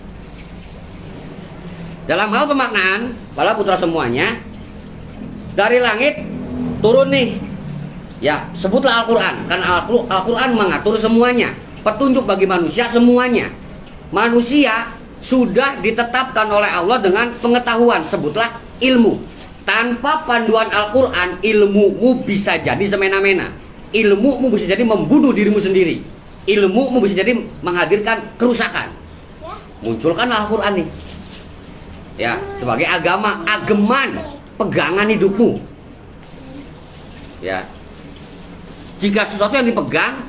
B: Dalam hal pemaknaan, para putra semuanya, dari langit turun nih. Ya, sebutlah Al-Quran. Karena Al-Quran mengatur semuanya. Petunjuk bagi manusia semuanya. Manusia sudah ditetapkan oleh Allah dengan pengetahuan. Sebutlah ilmu. Tanpa panduan Al-Quran, ilmumu bisa jadi semena-mena. Ilmumu bisa jadi membunuh dirimu sendiri. Ilmumu bisa jadi menghadirkan kerusakan. Munculkan Al-Quran nih. Ya, sebagai agama, ageman, pegangan hidupmu. Ya. Jika sesuatu yang dipegang,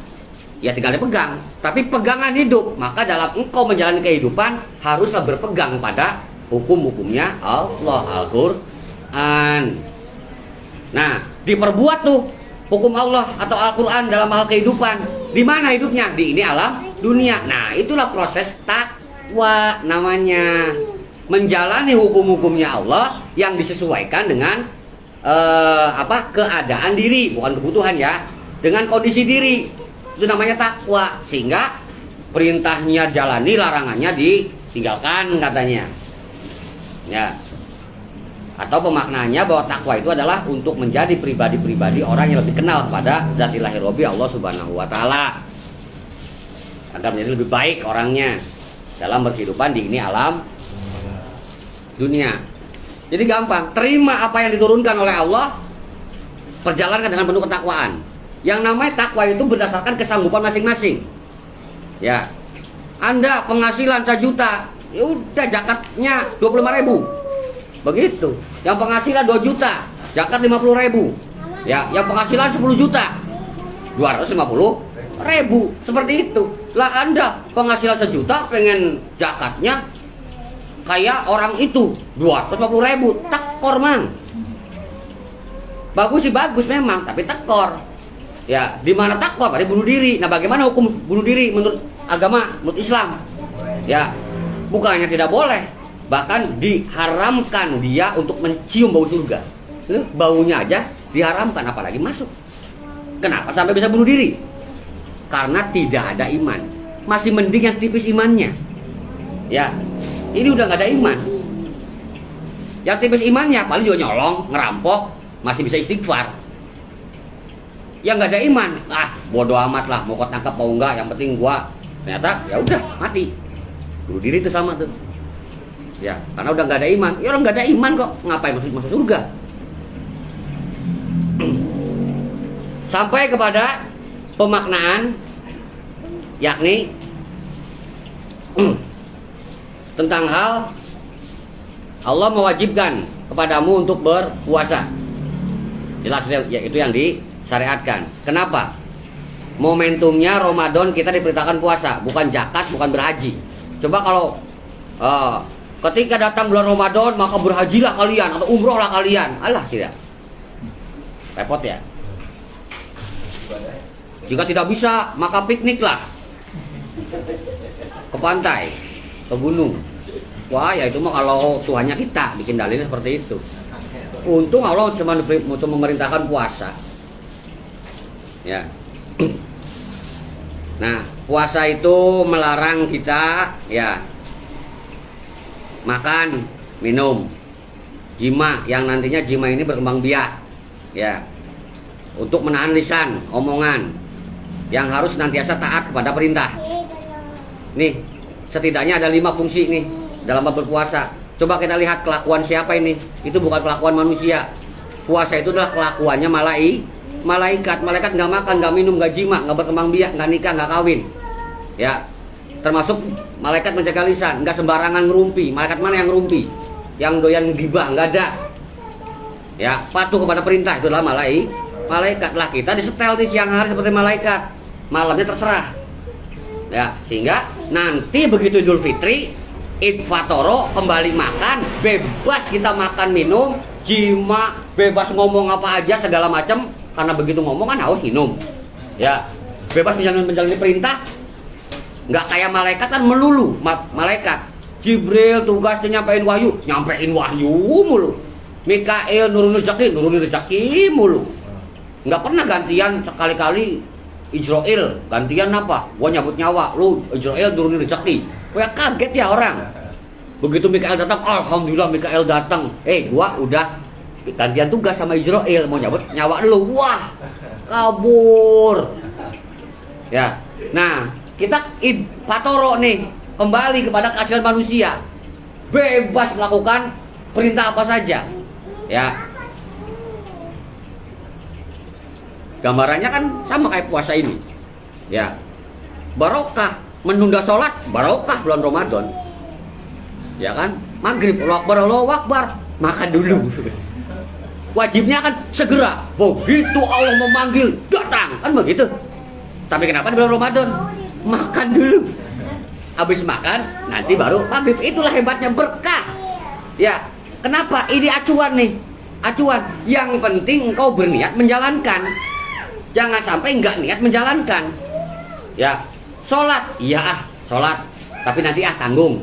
B: ya tinggal dipegang. Tapi pegangan hidup, maka dalam engkau menjalani kehidupan haruslah berpegang pada hukum-hukumnya Allah, Al-Quran. Nah, diperbuat tuh hukum Allah atau Al-Quran dalam hal kehidupan. Di mana hidupnya? Di ini alam dunia. Nah, itulah proses takwa namanya. Menjalani hukum-hukumnya Allah yang disesuaikan dengan keadaan diri, bukan kebutuhan ya. Dengan kondisi diri. Itu namanya takwa. Sehingga perintahnya jalani, larangannya ditinggalkan katanya. Ya. Atau pemaknaannya bahwa takwa itu adalah untuk menjadi pribadi-pribadi orang yang lebih kenal kepada Zatillahi Robbi Allah Subhanahu wa taala. Agar menjadi lebih baik orangnya dalam berkehidupan di ini alam dunia. Jadi gampang, terima apa yang diturunkan oleh Allah, perjalankan dengan penuh ketakwaan. Yang namanya takwa itu berdasarkan kesanggupan masing-masing. Ya. Anda penghasilan 1 juta, ya udah zakatnya 25.000. Begitu. Yang penghasilan 2 juta, zakat 50.000. Ya, yang penghasilan 10 juta, 250.000. Seperti itu. Lah Anda penghasilan 1 juta pengen zakatnya kayak orang itu 250.000, tekor mang. Bagus sih bagus memang, tapi tekor. Ya, di mana takwa? Berarti bunuh diri. Nah, bagaimana hukum bunuh diri menurut agama, menurut Islam? Ya, bukannya tidak boleh, bahkan diharamkan dia untuk mencium bau surga. Baunya aja diharamkan, apalagi masuk. Kenapa sampai bisa bunuh diri? Karena tidak ada iman. Masih mending yang tipis imannya. Ya, ini udah nggak ada iman. Yang tipis imannya paling juga nyolong, ngerampok, masih bisa istighfar. Yang nggak ada iman, bodoh amat lah, mau kau tangkap mau enggak, yang penting gua ternyata ya udah mati, bunuh diri itu sama tuh. Ya, karena udah nggak ada iman. Ya orang nggak ada iman kok, ngapain masuk surga? Sampai kepada pemaknaan, yakni tentang hal Allah mewajibkan kepadamu untuk berpuasa. Jelas ya, itu yang disyariatkan. Kenapa? Momentumnya Ramadan kita diperintahkan puasa, bukan zakat, bukan berhaji. Coba kalau ketika datang bulan Ramadan maka berhajilah kalian atau umrohlah kalian. Alah tidak. Repot ya. Jika tidak bisa maka pikniklah ke pantai, ke gunung. Wah, ya itu mah kalau Tuhannya kita bikin dalilnya seperti itu. Untung Allah cuma memerintahkan puasa. Ya. Nah, puasa itu melarang kita ya makan, minum, jima yang nantinya jima ini berkembang biak, ya, untuk menahan lisan, omongan yang harus senantiasa taat kepada perintah. Nih, setidaknya ada 5 fungsi nih dalam berpuasa. Coba kita lihat kelakuan siapa ini. Itu bukan kelakuan manusia. Puasa itu adalah kelakuannya malaikat. Malaikat nggak makan, nggak minum, nggak jima, nggak berkembang biak, nggak nikah, nggak kawin. Ya, termasuk malaikat menjaga lisan, nggak sembarangan ngerumpi. Malaikat mana yang ngerumpi? Yang doyan gibah, nggak ada. Ya, patuh kepada perintah, itu adalah malaikat. Lah kita disetel di siang hari seperti malaikat, malamnya terserah. Ya, sehingga nanti begitu Idul Fitri, Id Fatoro, kembali makan, bebas kita makan minum, jima, bebas ngomong apa aja segala macam, karena begitu ngomong kan haus minum. Ya, bebas menjalani perintah. Nggak kayak malaikat kan melulu. Malaikat Jibril tugasnya nyampein wahyu mulu. Mikail nurunin rezeki mulu. Nggak pernah gantian sekali-kali. Israel gantian apa? Gua nyabut nyawa, lu Israel nurunin rezeki. Gua kaget ya orang. Begitu Mikail datang, alhamdulillah Mikail datang. Gua udah gantian tugas sama Israel, mau nyabut nyawa lu. Wah, kabur. Ya. Nah, kita Id Fatoro nih, kembali kepada keaslian manusia, bebas melakukan perintah apa saja. Ya, gambarannya kan sama kayak puasa ini. Ya, barokah menunda sholat, barokah bulan Ramadan. Ya kan, maghrib Allahu Akbar, makan dulu. Wajibnya kan segera, begitu Allah memanggil datang, kan begitu. Tapi kenapa di bulan Ramadan? Makan dulu. Habis makan, nanti baru maghrib. Itulah hebatnya berkah. Ya, kenapa? Ini acuan nih. Acuan. Yang penting engkau berniat menjalankan. Jangan sampai enggak niat menjalankan. Ya, sholat. Iya sholat. Tapi nanti tanggung.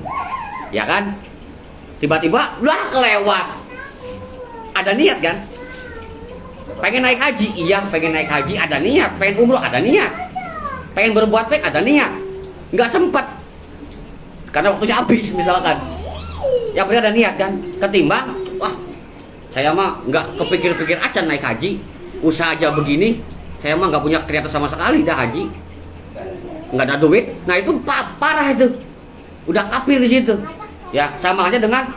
B: Ya kan? Tiba-tiba, lah kelewat. Ada niat kan? Pengen naik haji. Iya, pengen naik haji. Ada niat. Pengen umroh. Ada niat. Pengen berbuat baik, ada niat, nggak sempat karena waktunya habis misalkan. Yang penting ada niat kan, ketimbang wah saya mah nggak kepikir-pikir aja naik haji, usaha aja begini, saya mah nggak punya kreatif sama sekali dah haji, nggak ada duit. Nah itu parah itu, udah kafir di situ. Ya sama aja dengan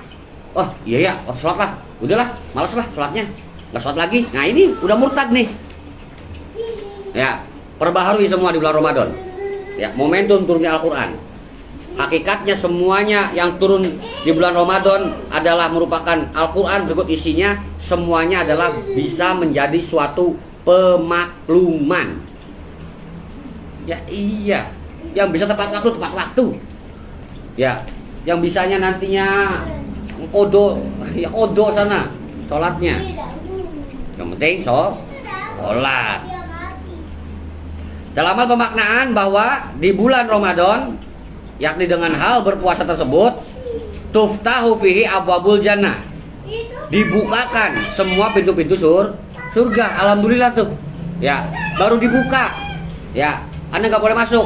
B: sholat lah, udahlah malas lah sholatnya, nggak sholat lagi. Nah ini udah murtad nih. Ya, perbaharui semua di bulan Ramadan. Ya, momentum turunnya Al-Quran. Hakikatnya semuanya yang turun di bulan Ramadan adalah merupakan Al-Quran. Berikut isinya, semuanya adalah bisa menjadi suatu pemakluman. Ya iya, yang bisa tepat waktu. Ya, yang bisanya nantinya odo sana sholatnya. Yang penting sholat. Dalam hal pemaknaan bahwa di bulan Ramadan, yakni dengan hal berpuasa tersebut, tuftahu fihi abwabul jannah, dibukakan semua pintu-pintu surga. Alhamdulillah tuh. Ya, baru dibuka. Ya, Anda nggak boleh masuk.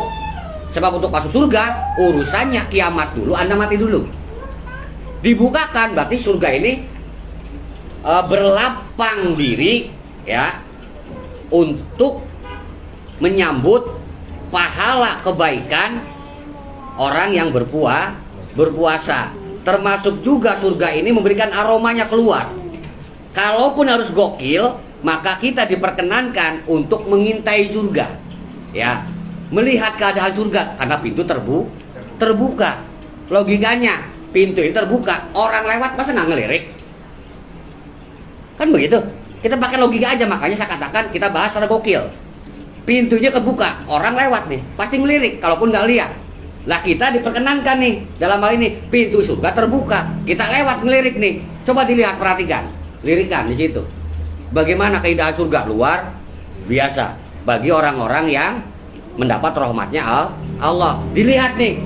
B: Sebab untuk masuk surga, urusannya kiamat dulu, Anda mati dulu. Dibukakan berarti surga ini berlapang diri ya untuk menyambut pahala kebaikan orang yang berpuasa. Termasuk juga surga ini memberikan aromanya keluar. Kalaupun harus gokil, maka kita diperkenankan untuk mengintai surga. Ya, melihat keadaan surga karena pintu terbuka. Logikanya, pintu ini terbuka, orang lewat masa nggak ngelirik? Kan begitu. Kita pakai logika aja, makanya saya katakan kita bahas secara gokil. Pintunya kebuka, orang lewat nih, pasti ngelirik, kalaupun nggak lihat. Lah kita diperkenankan nih, dalam hal ini pintu surga terbuka, kita lewat ngelirik nih. Coba dilihat, perhatikan, lirikan di situ. Bagaimana keindahan surga luar biasa bagi orang-orang yang mendapat rahmatnya Allah. Dilihat nih,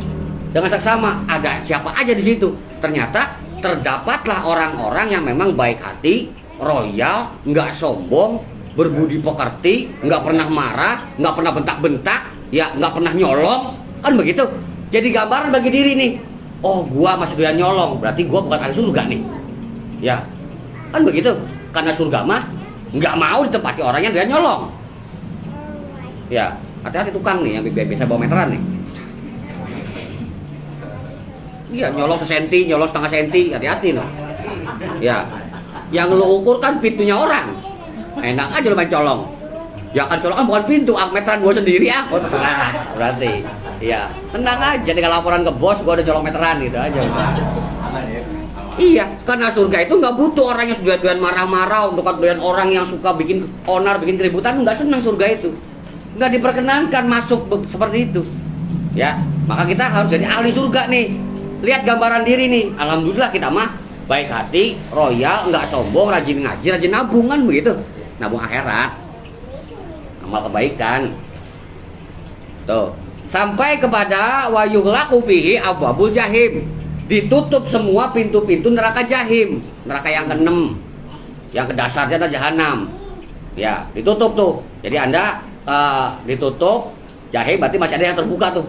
B: dengan seksama ada siapa aja di situ. Ternyata terdapatlah orang-orang yang memang baik hati, royal, nggak sombong, berbudi pekerti, nggak pernah marah, nggak pernah bentak-bentak, ya nggak pernah nyolong, kan begitu. Jadi gambaran bagi diri nih, oh gua masih doyan nyolong, berarti gua bukan ahli surga nih. Ya, kan begitu. Karena surga mah nggak mau ditempati orang yang doyan nyolong. Ya, hati-hati tukang nih yang biasa bawa meteran nih. Iya, nyolong sesenti, nyolong setengah senti, hati-hati loh. Ya, yang lo ukur kan pintunya orang. Enak aja lo main colong. Ya kan colong kan bukan pintu, meteran gua sendiri ah. Oh, terserah. Berarti, ya tenang aja tinggal laporan ke bos, gua ada colong meteran gitu aja. Udah. Iya, karena surga itu nggak butuh orang yang doyan marah-marah, untuk doyan orang yang suka bikin onar, bikin keributan, nggak senang surga itu. Nggak diperkenankan masuk seperti itu. Ya, maka kita harus jadi ahli surga nih. Lihat gambaran diri nih. Alhamdulillah kita mah baik hati, royal, nggak sombong, rajin ngaji, rajin nabung kan begitu. Nabung akhirat, amal kebaikan. Tuh, sampai kepada wayughlaqu fihi abwabul jahim. Ditutup semua pintu-pintu neraka jahim, neraka yang ke-6, yang ke dasarnya adalah jahanam. Ya, ditutup tuh. Jadi Anda ditutup jahim, berarti masih ada yang terbuka tuh.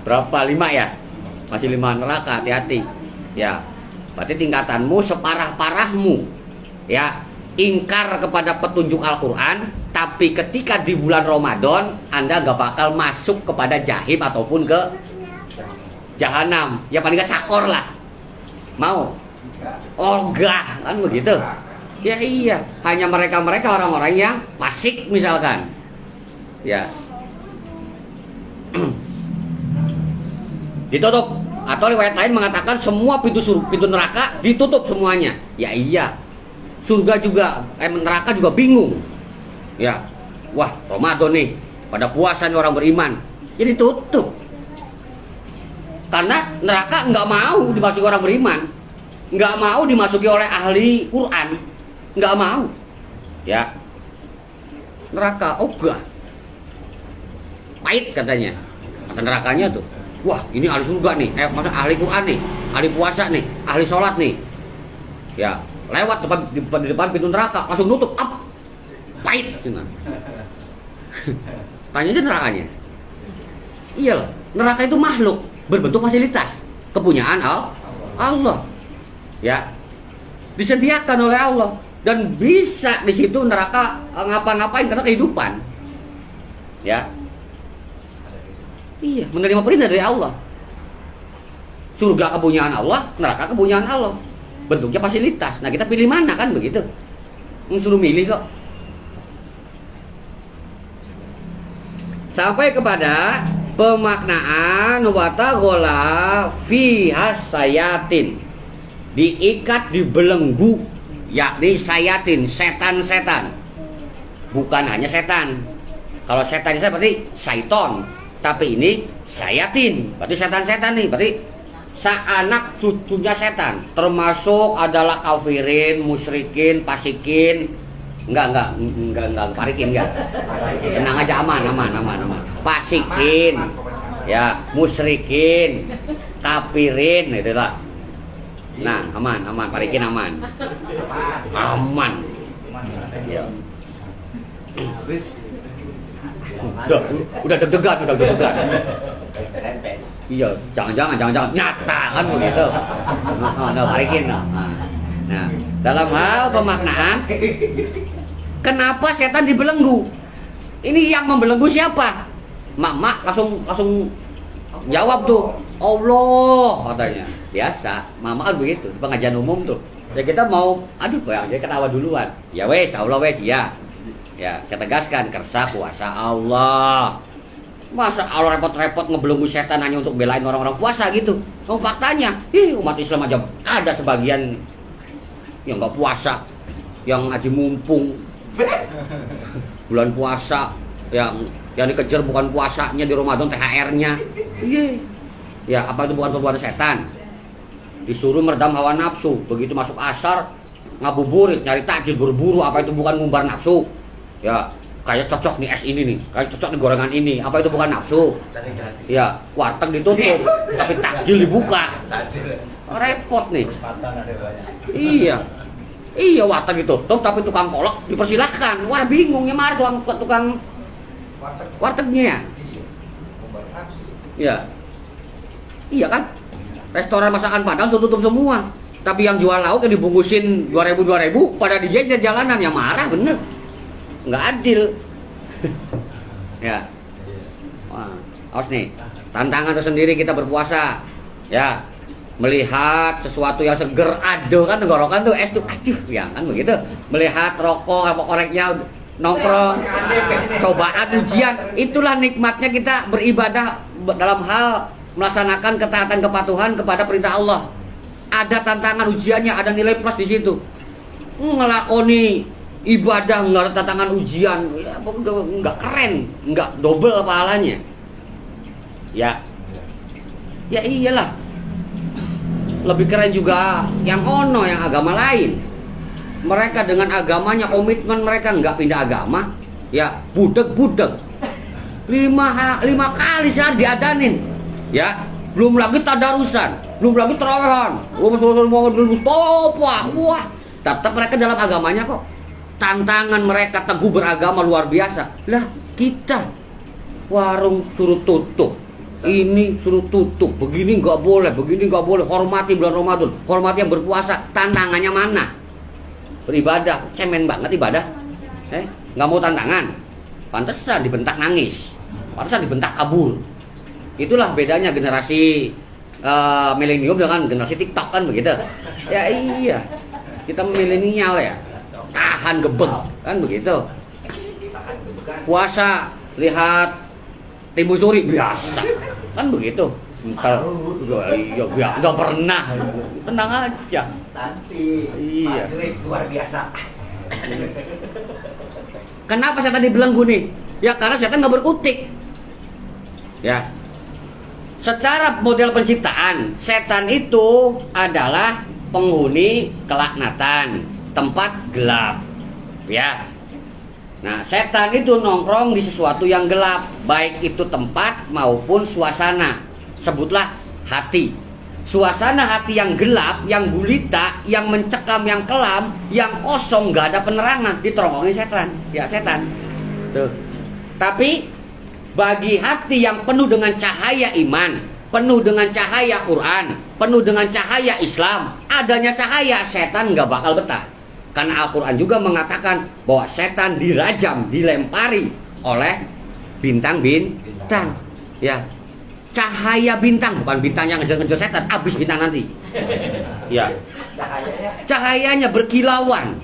B: Berapa? 5 ya? Masih 5 neraka, hati-hati. Ya, berarti tingkatanmu separah-parahmu. Ya, ingkar kepada petunjuk Al-Quran, tapi ketika di bulan Ramadan Anda gak bakal masuk kepada jahim ataupun ke jahanam. Ya paling gak sakor lah. Mau? Oh enggak, kan begitu. Ya iya, hanya mereka-mereka orang-orang yang fasik misalkan. Ya. Ditutup. Atau riwayat lain mengatakan semua pintu neraka ditutup semuanya. Ya iya. Surga juga, neraka juga bingung. Ya. Wah, Ramadan nih, pada puasa nih orang beriman. Jadi tutup. Karena neraka nggak mau dimasuki orang beriman, nggak mau dimasuki oleh ahli Quran, nggak mau. Ya. Neraka, oh enggak. Pahit katanya. Kata nerakanya tuh. Wah, ini ahli surga nih, maksudnya ahli Quran nih, ahli puasa nih, ahli sholat nih. Ya, lewat di depan pintu neraka, langsung nutup, up, pahit. Tanya aja nerakanya. Iya loh, neraka itu makhluk berbentuk fasilitas, kepunyaan Allah. Ya, disediakan oleh Allah dan bisa di situ neraka ngapa-ngapain karena kehidupan. Ya. Iya, menerima perintah dari Allah. Surga kepunyaan Allah, neraka kepunyaan Allah. Bentuknya fasilitas. Nah, kita pilih mana kan begitu? Suruh milih kok. Sampai kepada pemaknaan wataghola fi hasayatin. Diikat dibelenggu, yakni sayatin, setan-setan. Bukan hanya setan. Kalau setan itu berarti syaiton. Tapi ini sayatin, berarti setan-setan nih, berarti anak cucunya setan, termasuk adalah kafirin, musyrikin, pasikin, enggak, parikin enggak, tenang aja, aman, pasikin, ya, musyrikin, kafirin, itu lah, nah, aman, parikin aman, ya. Udah deg-degan. Iya, jangan nyata kan begitu. Nah, balikin. Nah, dalam hal pemaknaan, kenapa setan dibelenggu? Ini yang membelenggu siapa? Mama langsung jawab tuh, Allah katanya. Biasa, mama kan begitu, pengajian umum tuh. Ya kita mau, aduh, dia ketawa duluan. Ya wes, Allah wes, ya. Ya, saya tegaskan, kersa kuasa Allah. Masa Allah repot-repot ngebelenggu setan hanya untuk belain orang-orang puasa gitu? Oh, faktanya, umat Islam aja ada sebagian yang nggak puasa, yang ngaji mumpung bulan puasa, yang dikejar bukan puasanya di Ramadan, THR-nya. Iya. Ya, apa itu bukan perbuatan setan? Disuruh meredam hawa nafsu, begitu masuk asar ngabuburit, nyari takjil, buru-buru, apa itu bukan ngumbar nafsu? Ya, kayak cocok nih es ini nih, kayak cocok nih gorengan ini, apa itu bukan nafsu? Ya, warteg ditutup, tapi takjil dibuka. Repot nih. Iya, warteg ditutup, tapi tukang kolak dipersilahkan. Wah, bingung ya, marah tukang wartegnya. Ya. Iya kan? Restoran masakan Padang tutup semua. Tapi yang jual lauk yang dibungkusin 2000 pada dijajan jalanan, yang marah bener. Nggak adil. Ya. Wah, awas nih. Tantangan tersendiri kita berpuasa. Ya. Melihat sesuatu yang seger, aduh kan tenggorokan tuh es tuh, aduh ya kan begitu. Melihat rokok apa koreknya nongkrong, cobaan ujian, itulah nikmatnya kita beribadah dalam hal melaksanakan ketaatan kepatuhan kepada perintah Allah. Ada tantangan ujiannya, ada nilai plus di situ. Ngelakoni ibadah nggak ada tantangan ujian, ya, nggak keren, nggak double pahalanya. Ya, ya iyalah. Lebih keren juga yang ono, yang agama lain. Mereka dengan agamanya, komitmen mereka nggak pindah agama. Ya, budek-budek. 5 kali sehari diadanin. Ya, belum lagi tadarusan, belum lagi terawehan. Wah, tetap mereka dalam agamanya kok. Tantangan mereka teguh beragama luar biasa. Lah, kita warung suruh tutup. Ini suruh tutup, begini nggak boleh, begini nggak boleh. Hormati bulan Ramadan, hormati yang berpuasa. Tantangannya mana? Beribadah, cemen banget ibadah. Nggak mau tantangan, pantesan dibentak nangis, pantesan dibentak kabur. Itulah bedanya generasi milenium dengan generasi TikTok kan begitu. Ya iya, kita milenial ya, tahan gebek kan begitu. Puasa lihat Timbul Suri biasa kan begitu. Kalau ya nggak pernah, tenang aja.
C: Nanti
B: iya
C: luar biasa.
B: Kenapa setan dibelenggu nih? Ya karena setan nggak berkutik. Ya, secara model penciptaan, setan itu adalah penghuni kelaknatan, tempat gelap. Ya. Nah, setan itu nongkrong di sesuatu yang gelap, baik itu tempat maupun suasana. Sebutlah hati. Suasana hati yang gelap, yang gulita, yang mencekam, yang kelam, yang kosong, gak ada penerangan, diterongongin setan. Ya, setan. Tuh. Tapi bagi hati yang penuh dengan cahaya iman, penuh dengan cahaya Quran, penuh dengan cahaya Islam, adanya cahaya, setan gak bakal betah. Karena Al-Quran juga mengatakan bahwa setan dirajam, dilempari oleh bintang-bintang. Ya, cahaya bintang, bukan bintang yang ngejar-ngejar setan, habis bintang nanti. Ya, cahayanya berkilauan.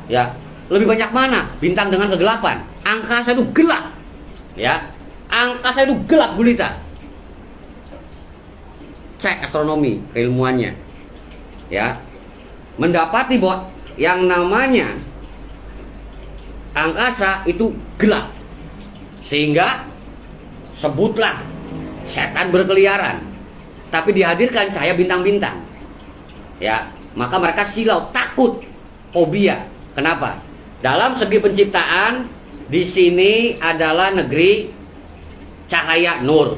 B: Ya, lebih banyak mana bintang dengan kegelapan? Angkasa itu gelap. Ya, angkasa itu gelap gulita. Cek astronomi, keilmuannya. Ya. Mendapati bahwa yang namanya angkasa itu gelap, sehingga sebutlah setan berkeliaran, tapi dihadirkan cahaya bintang-bintang. Ya, maka mereka silau, takut, fobia. Kenapa? Dalam segi penciptaan, di sini adalah negeri cahaya nur.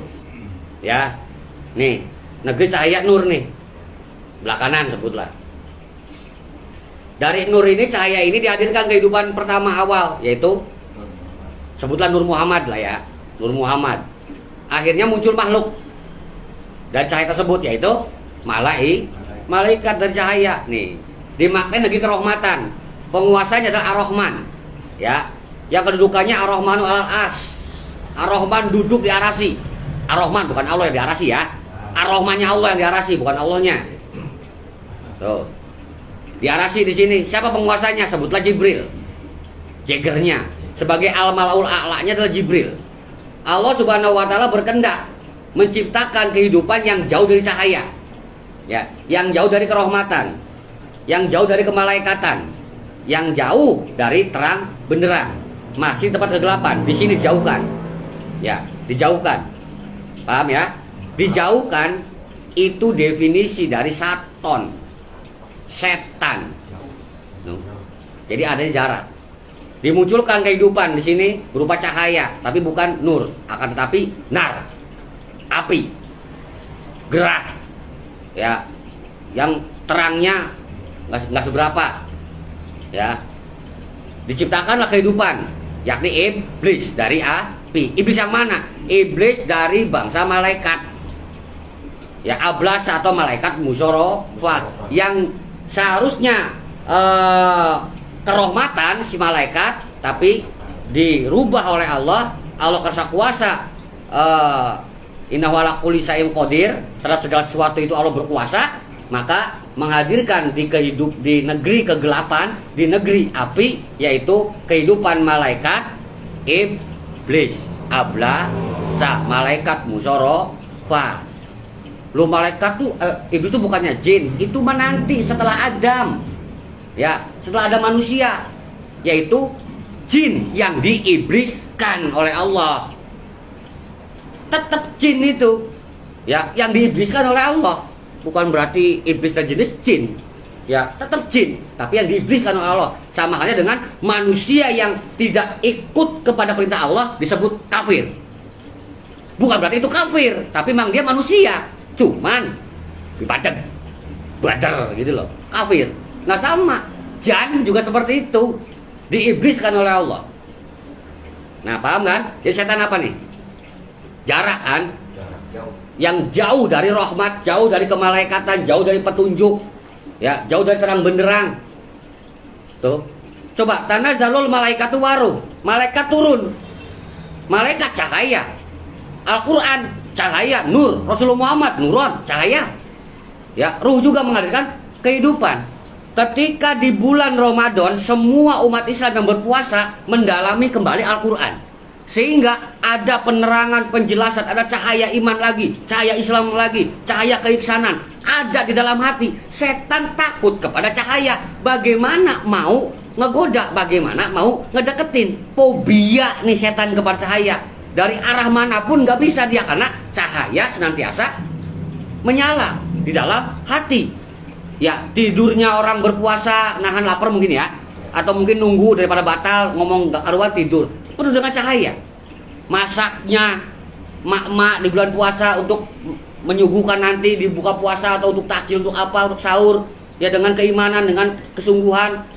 B: Ya, nih negeri cahaya nur nih, belah kanan sebutlah. Dari nur ini, cahaya ini dihadirkan kehidupan pertama awal, yaitu sebutlah Nur Muhammad lah ya, Nur Muhammad. Akhirnya muncul makhluk dan cahaya tersebut, yaitu malaikat dari cahaya. Nih, dimaknai negeri kerahmatan. Penguasanya adalah Ar-Rahman. Ya, yang kedudukannya Ar-Rahmanu alal ars. Ar-Rahman duduk di arasi. Ar-Rahman bukan Allah yang di arasi ya. Ar-Rahmannya Allah yang di arasi, bukan Allahnya. Tuh. Diarasi di sini. Siapa penguasanya? Sebutlah Jibril. Jagernya. Sebagai al-malaul a'la'nya adalah Jibril. Allah Subhanahu wa taala berkehendak menciptakan kehidupan yang jauh dari cahaya. Ya, yang jauh dari kerahmatan, yang jauh dari kemalaikatan, yang jauh dari terang benderang. Masih tempat kegelapan. Di sini dijauhkan. Ya, dijauhkan. Paham ya? Dijauhkan itu definisi dari saton. Setan. Jadi ada jarak. Dimunculkan kehidupan di sini berupa cahaya, tapi bukan nur, akan tetapi nar, api, gerah. Ya, yang terangnya nggak seberapa. Ya, diciptakanlah kehidupan, yakni iblis dari api. Iblis yang mana? Iblis dari bangsa malaikat. Ya, ablasa atau malaikat musyarafah yang seharusnya kerahmatan si malaikat, tapi dirubah oleh Allah. Allah kersa kuasa, innahu ala kulli syai'in qadir, terhadap segala sesuatu itu Allah berkuasa, maka menghadirkan di negeri kegelapan, di negeri api, yaitu kehidupan malaikat iblis, ablasa, malaikat musyarafah. Lu malaikat tuh iblis itu bukannya jin, itu menanti setelah Adam. Ya, setelah ada manusia, yaitu jin yang diibliskan oleh Allah. Tetap jin itu, ya, yang diibliskan oleh Allah. Bukan berarti iblis dan jenis jin, ya, tetap jin, tapi yang diibliskan oleh Allah. Sama halnya dengan manusia yang tidak ikut kepada perintah Allah disebut kafir. Bukan berarti itu kafir, tapi memang dia manusia, cuman ibadah, badar gitu loh, kafir. Nah sama, jan juga seperti itu, diibliskan oleh Allah. Nah paham kan? Jadi setan apa nih? Jarak kan? Yang jauh dari rahmat, jauh dari kemalaikatan, jauh dari petunjuk, ya, jauh dari terang benderang. Tuh, coba tanazzalul malaikatu waruh, malaikat turun, malaikat cahaya, Al-Quran cahaya, nur, Rasulullah Muhammad nuron, cahaya, ya, ruh juga menghadirkan kehidupan. Ketika di bulan Ramadan, semua umat Islam yang berpuasa mendalami kembali Al-Quran, sehingga ada penerangan, penjelasan, ada cahaya iman lagi, cahaya Islam lagi, cahaya keiksanan ada di dalam hati. Setan takut kepada cahaya. Bagaimana mau ngegoda, bagaimana mau ngedeketin? Fobia nih setan kepada cahaya. Dari arah manapun gak bisa dia, karena cahaya senantiasa menyala di dalam hati. Ya, tidurnya orang berpuasa nahan lapar mungkin ya, atau mungkin nunggu daripada batal, ngomong gak karuan tidur, penuh dengan cahaya. Masaknya mak-mak di bulan puasa untuk menyuguhkan nanti di buka puasa, atau untuk takjil, untuk apa, untuk sahur, ya, dengan keimanan, dengan kesungguhan,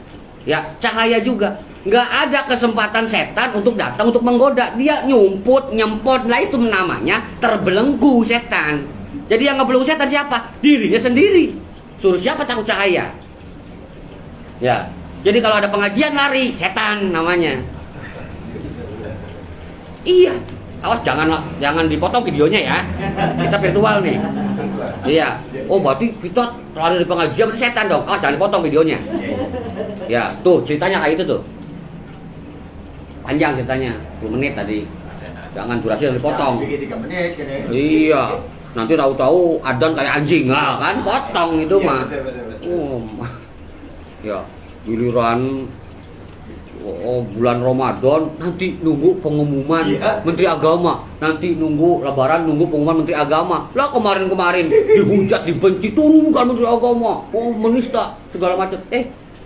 B: ya, cahaya juga. Nggak ada kesempatan setan untuk datang untuk menggoda. Dia nyumput, nyempot, lah itu namanya terbelenggu setan. Jadi yang ngebelenggu setan siapa? Dirinya sendiri. Suruh siapa takut cahaya? Ya, jadi kalau ada pengajian lari, setan namanya. Iya, awas jangan dipotong videonya ya. Kita virtual nih. Iya. Oh berarti kita lari di pengajian berarti setan dong. Awas jangan dipotong videonya. Ya, tuh ceritanya kayak itu tuh. Panjang ceritanya, 10 menit tadi. Jangan durasi yang dipotong.
C: 3 menit kan ya.
B: Iya. Nanti tahu-tahu adan kayak anjing lah kan, potong itu
C: Iya,
B: mah.
C: betul.
B: Ya, giliran bulan Ramadan nanti nunggu pengumuman Menteri Agama, nanti nunggu Lebaran nunggu pengumuman Menteri Agama. Lah kemarin dihujat, dibenci, turunkan Menteri Agama, oh menista segala macam.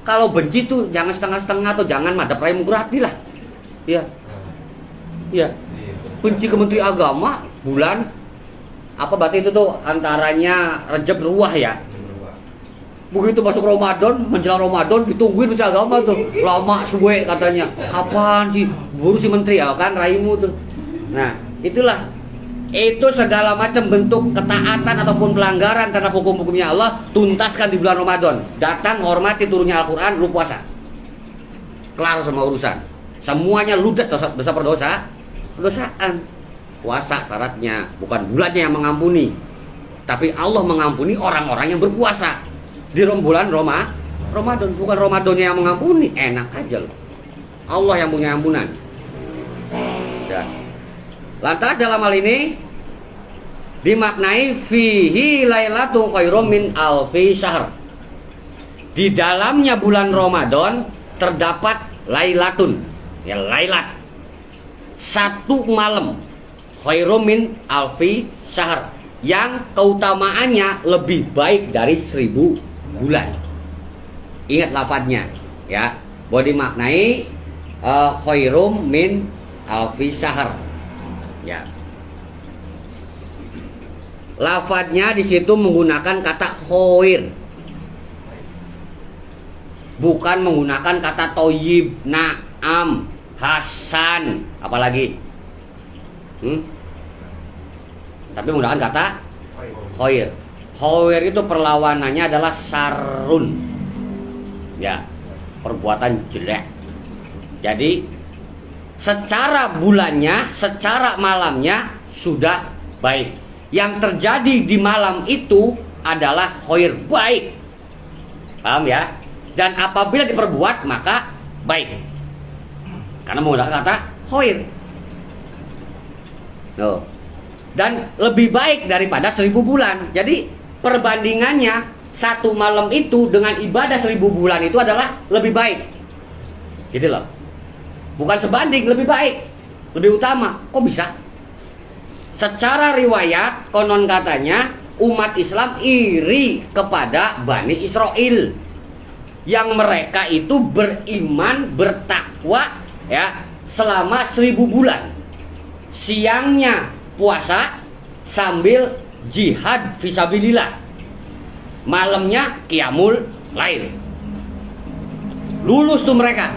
B: Kalau benci tuh jangan setengah-setengah, atau jangan madep rai murati lah. Ya. Ya. Benci ke Menteri Agama bulan apa berarti itu tuh antaranya Rejab Ruah ya. Begitu masuk Ramadan, menjelang Ramadan ditungguin Menteri Agama tuh. Lama suwe katanya. Kapan sih buru si menteri ya kan raimu tuh. Nah, itulah. Itu segala macam bentuk ketaatan ataupun pelanggaran terhadap hukum-hukumnya Allah tuntaskan di bulan Ramadan. Datang hormati turunnya Al-Qur'an, lu puasa. Kelar semua urusan. Semuanya ludas dosa pendosaan. Puasa syaratnya, bukan bulannya yang mengampuni, tapi Allah mengampuni orang-orang yang berpuasa di bulan Ramadan. Bukan Ramadannya yang mengampuni, enak aja loh. Allah yang punya ampunan. Ya. Lantas dalam hal ini dimaknai fihi lailatul khairum min alfi syahr. Di dalamnya bulan Ramadan terdapat lailatun, ya lailat, satu malam, khairum min alfi syahr, yang keutamaannya lebih baik dari 1000 bulan. Ingat lafadznya ya, bahwa dimaknai khairum min alfi syahr. Ya. Lafadznya di situ menggunakan kata khair, bukan menggunakan kata toyib, na'am, hasan, apalagi. Tapi menggunakan kata Khair. Khair itu perlawanannya adalah sarun. Ya, perbuatan jelek. Jadi secara bulannya, secara malamnya sudah baik. Yang terjadi di malam itu adalah khair, baik. Paham ya? Dan apabila diperbuat maka baik. Karena menggunakan kata khair. Loh. Dan lebih baik daripada 1000 bulan. Jadi perbandingannya satu malam itu dengan ibadah 1000 bulan itu adalah lebih baik. Gitu loh. Bukan sebanding, lebih baik, lebih utama. Kok bisa? Secara riwayat konon katanya umat Islam iri kepada Bani Israel yang mereka itu beriman, bertakwa ya selama 1000 bulan. Siangnya puasa sambil jihad fisabilillah, malamnya qiyamul lail. Lulus tuh mereka.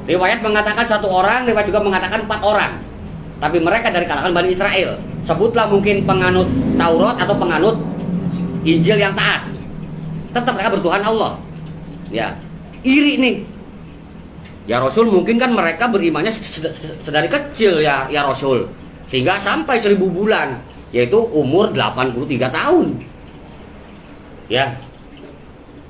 B: Riwayat mengatakan 1 orang, riwayat juga mengatakan 4 orang. Tapi mereka dari kalangan Bani Israel. Sebutlah mungkin penganut Taurat atau penganut Injil yang taat. Tetap mereka bertuhan Allah. Ya, iri nih. Ya Rasul mungkin kan mereka berimannya sedari kecil ya Rasul. Sehingga sampai 1000 bulan, yaitu umur 83 tahun. Ya.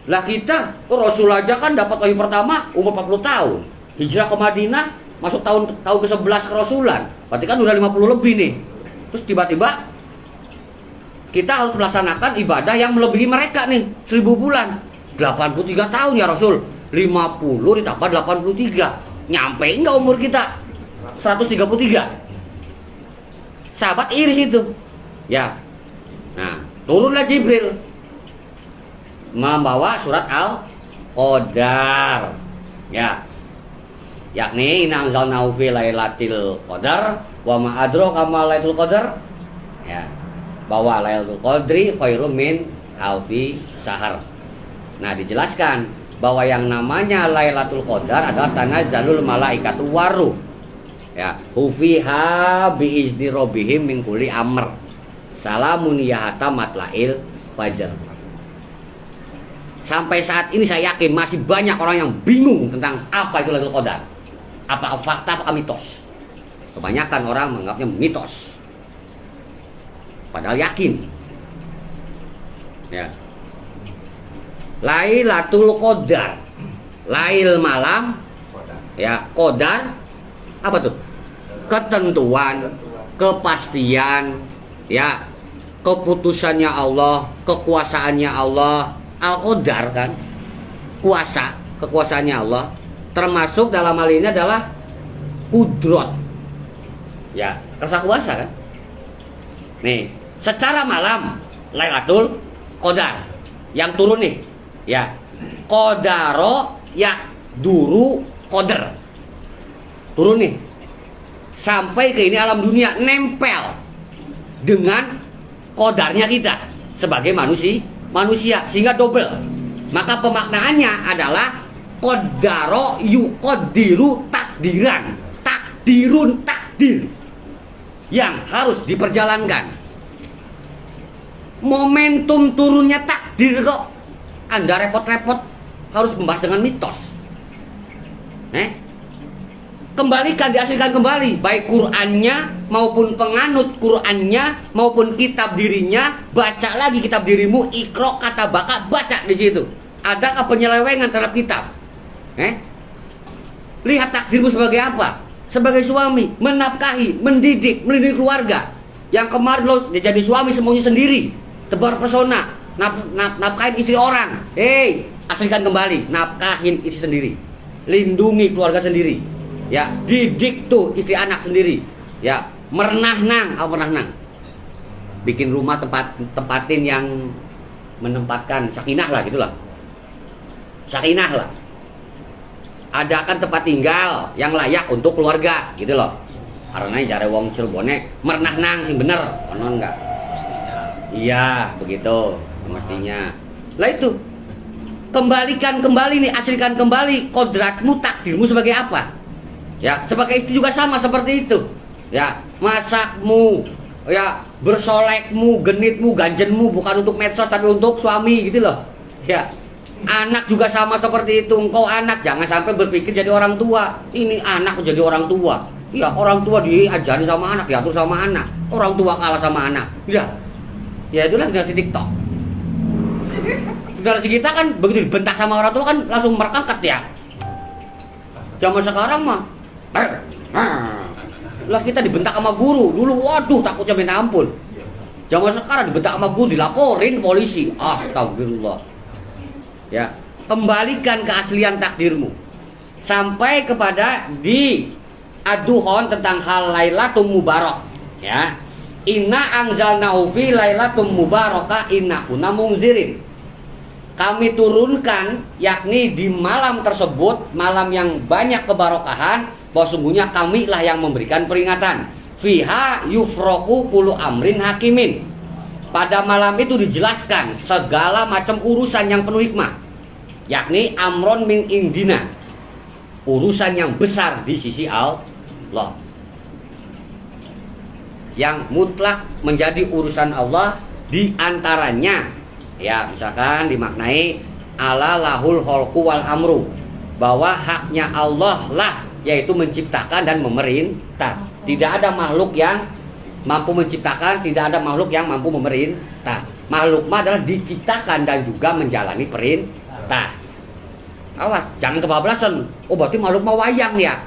B: Lah kita, Rasul aja kan dapat wahyu pertama umur 40 tahun. Hijrah ke Madinah masuk tahun ke-11 kerasulan. Berarti kan udah 50 lebih nih. Terus tiba-tiba kita harus melaksanakan ibadah yang melebihi mereka nih 1000 bulan. 83 tahun ya Rasul. 50 ditambah 83. Nyampe enggak umur kita? 133. Sahabat iri itu. Ya. Nah, turunlah Jibril membawa surat Al-Qadar. Ya. Yakni inna anzalnahu fi lailatul qadar wa ma adraka ma lailatul qadar. Ya. Bahwa Lailatul Qadri khairum min alfi syahr. Nah, dijelaskan bahwa yang namanya Lailatul Qadar adalah tanazzalul malaikatu waruh. Ya, hufiha bi izni rabbihim min kulli amr. Salamun ya hatta matlail fajr. Sampai saat ini saya yakin masih banyak orang yang bingung tentang apa itu Lailatul Qadar. Apakah fakta atau mitos? Kebanyakan orang menganggapnya mitos. Padahal yakin. Ya. Lailatul Qadar. Lail malam. Ya, Qadar apa tuh? Ketentuan, kepastian, ya, keputusannya Allah, kekuasaannya Allah. Al-Qadar kan, kuasa, kekuasaannya Allah. Termasuk dalam hal ini adalah kudrot, ya, kersa kuasa kan. Nih, secara malam Lailatul Qadar yang turun nih, ya, Qadaro ya duru Qadar turun nih sampai ke ini alam dunia, nempel dengan Qadarnya kita sebagai manusia sehingga double. Maka pemaknaannya adalah Qadaro yuqaddiru takdiran, takdirun takdir yang harus diperjalankan. Momentum turunnya takdir kok Anda repot-repot harus membahas dengan mitos. Kembalikan, diaslikan kembali, baik Qur'annya maupun penganut Qur'annya maupun kitab dirinya. Baca lagi kitab dirimu, Iqra kata baka, baca di situ. Adakah penyelewengan terhadap kitab? Lihat takdirmu sebagai apa? Sebagai suami, menafkahi, mendidik, melindungi keluarga. Yang kemarin lo jadi suami semuanya sendiri, tebar pesona, nafkahin istri orang. Aslikan kembali, nafkahin istri sendiri, lindungi keluarga sendiri. Ya, didik tuh istri anak sendiri. Ya, merenah-nang, bikin rumah tempatin yang menempatkan sakinah lah, gitulah. Sakinah lah. Adakan tempat tinggal yang layak untuk keluarga, gitu loh. Karena jare wong Cirebone merenah-nang sing bener, konon enggak? Iya, begitu mestinya. Lah itu. Kembalikan kembali nih, aslikan kembali kodratmu, takdirmu sebagai apa? Ya, sebagai istri juga sama seperti itu. Ya, masakmu, ya bersolekmu, genitmu, ganjenmu bukan untuk medsos tapi untuk suami gitu loh. Ya. Anak juga sama seperti itu. Engkau anak jangan sampai berpikir jadi orang tua. Ini anak jadi orang tua. Ya, orang tua diajari sama anak, diatur sama anak. Orang tua kalah sama anak. Ya. Ya itulah generasi TikTok. Generasi kita kan begitu dibentak sama orang tua kan langsung merangkat ya. Zaman sekarang mah lah kita dibentak sama guru. Dulu waduh takutnya minta ampun. Zaman sekarang dibentak sama guru dilaporin polisi. Astagfirullah. Ya, kembalikan keaslian takdirmu sampai kepada di aduhon tentang hal Lailatul Mubarak. Ya, inna anzalnahu fi Lailatul Mubarakah inna kunna munzirin. Kami turunkan yakni di malam tersebut, malam yang banyak kebarokahan, bahwa sungguhnya kamilah yang memberikan peringatan. Fiha yufroku kullu amrin hakimin. Pada malam itu dijelaskan segala macam urusan yang penuh hikmah, yakni amron min indina, urusan yang besar di sisi Allah, yang mutlak menjadi urusan Allah. Di antaranya ya misalkan dimaknai ala lahul khalqu wal amru, bahwa haknya Allah lah yaitu menciptakan dan memerintah. Tidak ada makhluk yang mampu menciptakan, tidak ada makhluk yang mampu memerintah. Makhluk mah adalah diciptakan dan juga menjalani perintah. Awas, jangan kebablasan. Oh berarti makhluk mah wayang ya?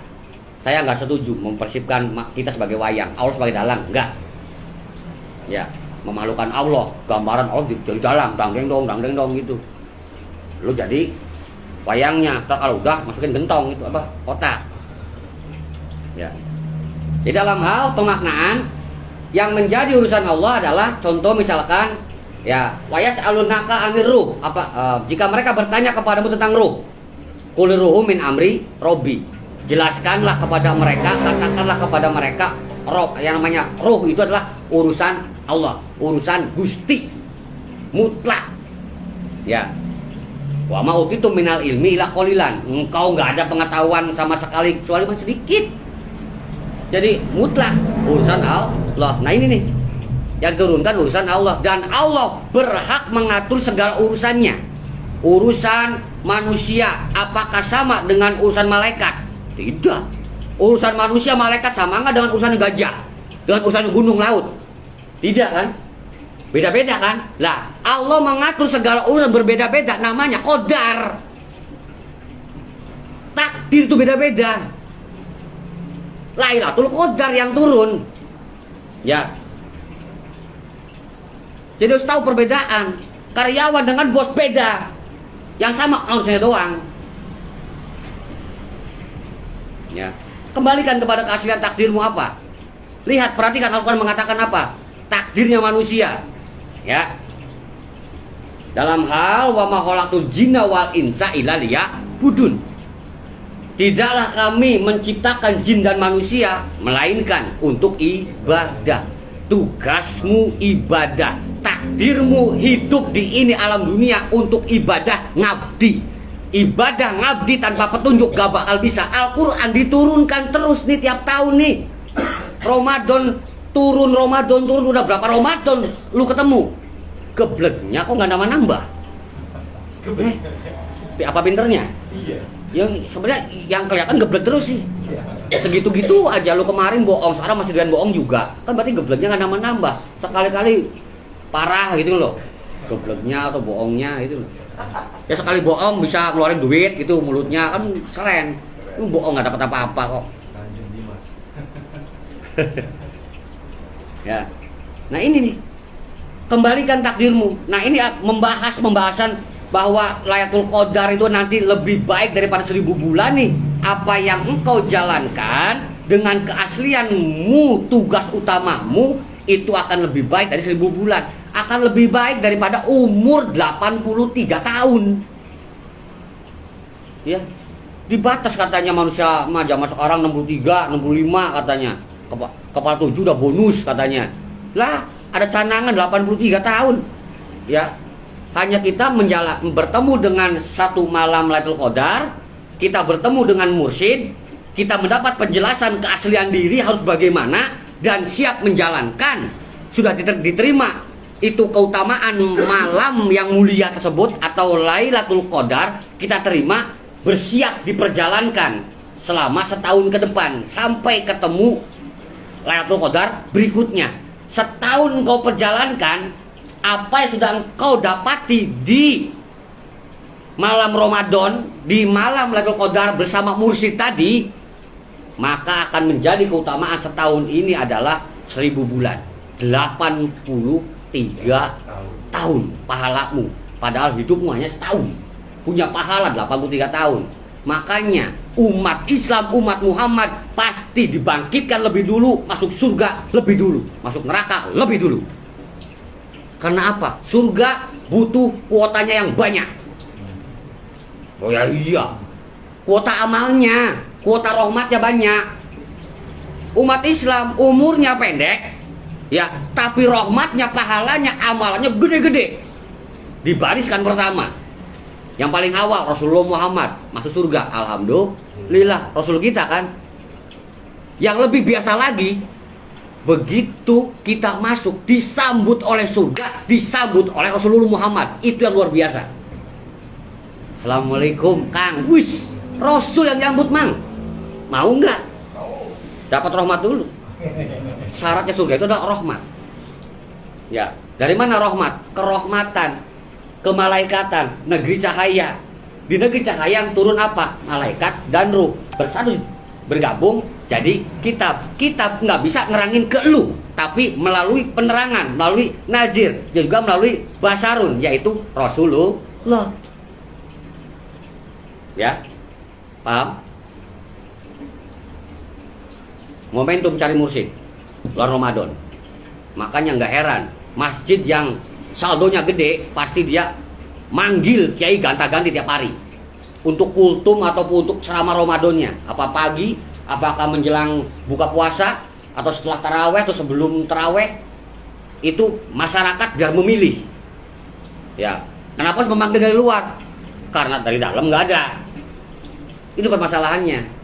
B: Saya nggak setuju mempersipkan kita sebagai wayang, Allah sebagai dalang, enggak. Ya, memalukan Allah, gambaran Allah jadi dalang, dangdeng dong gitu. Lu jadi wayangnya, kalau udah masukin gentong itu apa? Kotak. Ya. Di dalam hal pemaknaan yang menjadi urusan Allah adalah contoh misalkan ya wayas alunaka anir ruh, jika mereka bertanya kepadamu tentang ruh, qul ruhu min amri robbi, jelaskanlah kepada mereka, katakanlah kepada mereka, roh yang namanya ruh itu adalah urusan Allah, urusan Gusti mutlak. Ya, wa ma utitu minal ilmi illa qalilan, engkau nggak ada pengetahuan sama sekali kecuali sedikit. Jadi mutlak urusan Allah. Nah ini nih yang turunkan urusan Allah, dan Allah berhak mengatur segala urusannya. Urusan manusia apakah sama dengan urusan malaikat? Tidak. Urusan manusia malaikat sama nggak dengan urusan gajah, dengan urusan gunung laut? Tidak kan? Beda-beda kan? Lah Allah mengatur segala urusan berbeda-beda, namanya qadar. Takdir itu beda-beda. Lailatul Qadar yang turun. Ya. Jadi harus tahu perbedaan. Karyawan dengan bos beda. Yang sama harusnya doang. Ya. Kembalikan kepada keaslian takdirmu apa? Lihat, perhatikan Al-Quran mengatakan apa? Takdirnya manusia. Ya. Dalam hal wa ma khalaqtul jinna wal insa illa liya'budun. Tidaklah kami menciptakan jin dan manusia melainkan untuk ibadah. Tugasmu ibadah, takdirmu hidup di ini alam dunia untuk ibadah ngabdi. Ibadah ngabdi tanpa petunjuk gak bakal bisa. Al-Quran diturunkan terus nih tiap tahun nih. Ramadan turun udah berapa Ramadan lu ketemu? Geblegnya kok nggak nambah? Apa pinternya? Iya. Yang sebenarnya yang kelihatan geblek terus sih. Segitu-gitu aja lu kemarin bohong, sekarang masih dengan bohong juga. Kan berarti gebleknya nggak nambah. Sekali-kali parah gitu loh. Gebleknya atau bohongnya itu loh. Ya sekali bohong bisa ngeluarin duit gitu mulutnya, kan keren. Lu bohong nggak dapat apa-apa kok. Ya. Nah ini nih. Kembalikan takdirmu. Nah ini membahas pembahasan bahwa Lailatul Qadar itu nanti lebih baik daripada 1000 bulan nih. Apa yang engkau jalankan dengan keaslianmu, tugas utamamu itu akan lebih baik dari 1000 bulan. Akan lebih baik daripada umur 83 tahun. Ya. Dibatas katanya manusia zaman sekarang 63, 65 katanya. Kepala 7 udah bonus katanya. Lah, ada canangan 83 tahun. Ya. Hanya kita bertemu dengan satu malam Lailatul Qadar, kita bertemu dengan mursyid, kita mendapat penjelasan keaslian diri harus bagaimana dan siap menjalankan sudah diterima itu keutamaan malam yang mulia tersebut atau Lailatul Qadar, kita terima, bersiap diperjalankan selama setahun ke depan sampai ketemu Lailatul Qadar berikutnya. Setahun kau perjalankan apa yang sudah engkau dapati di malam Ramadan, di malam Lailatul Qadar bersama mursyid tadi, maka akan menjadi keutamaan setahun ini adalah 1000 bulan, 83 tahun pahalamu. Padahal hidupmu hanya setahun, punya pahala 83 tahun. Makanya umat Islam, umat Muhammad pasti dibangkitkan lebih dulu, masuk surga lebih dulu, masuk neraka lebih dulu. Karena apa? Surga butuh kuotanya yang banyak. Oh ya iya, kuota amalnya, kuota rahmatnya banyak. Umat Islam umurnya pendek, ya, tapi rahmatnya, pahalanya, amalannya gede-gede. Dibariskan pertama. Yang paling awal Rasulullah Muhammad masuk surga, alhamdulillah, Rasul kita kan. Yang lebih biasa lagi, begitu kita masuk disambut oleh surga, disambut oleh Rasulullah Muhammad. Itu yang luar biasa. Assalamualaikum Kang. Wis, Rasul yang nyambut Mang. Mau nggak? Dapat rahmat dulu. Syaratnya surga itu adalah rahmat. Ya, dari mana rahmat? Kerahmatan, kemalaikatan, negeri cahaya. Di negeri cahaya yang turun apa? Malaikat dan ruh bersatu, bergabung jadi kitab. Kitab nggak bisa ngerangin ke lu, tapi melalui penerangan, melalui nazir, juga melalui basarun, yaitu Rasulullah. Ya, paham? Momentum cari mursyid bulan Ramadan. Makanya nggak heran masjid yang saldonya gede pasti dia manggil kiai ganta-ganti tiap hari untuk kultum ataupun untuk ceramah Ramadannya. Apa pagi, apakah menjelang buka puasa atau setelah taraweh atau sebelum taraweh, itu masyarakat biar memilih. Ya, kenapa harus memanggil dari luar? Karena dari dalam nggak ada. Itu permasalahannya.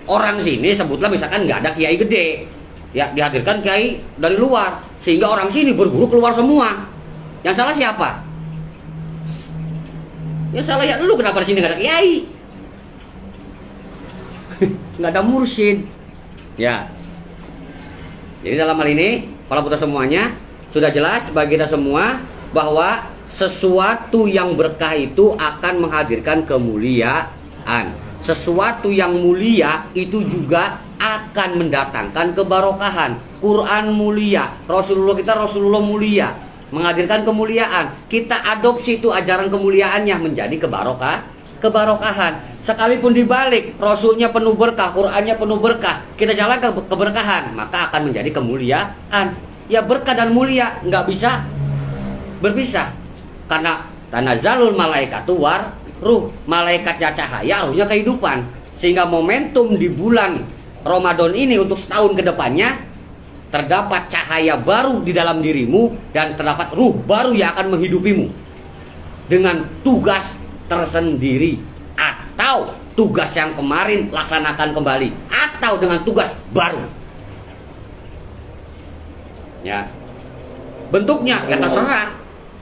B: Orang sini sebutlah misalkan nggak ada kiai gede, ya dihadirkan kiai dari luar, sehingga orang sini berburu keluar semua. Yang salah siapa? Yang salah ya lu, kenapa di sini nggak ada kiai? Nggak ada mursyid. Ya. Jadi dalam hal ini, para putra semuanya, sudah jelas bagi kita semua bahwa sesuatu yang berkah itu akan menghadirkan kemuliaan. Sesuatu yang mulia itu juga akan mendatangkan kebarokahan. Quran mulia, Rasulullah kita Rasulullah mulia, menghadirkan kemuliaan. Kita adopsi itu ajaran kemuliaannya menjadi kebarokahan. Sekalipun dibalik, Rasulnya penuh berkah, Qurannya penuh berkah, kita jalan ke keberkahan, maka akan menjadi kemuliaan. Ya, berkah dan mulia nggak bisa berpisah. Karena tanazzalul malaikatu war ruh, malaikatnya cahaya, ruhnya kehidupan. Sehingga momentum di bulan Ramadan ini untuk setahun ke depannya, terdapat cahaya baru di dalam dirimu dan terdapat ruh baru yang akan menghidupimu dengan tugas tersendiri, atau tugas yang kemarin laksanakan kembali, atau dengan tugas baru. Ya, bentuknya ya terserah.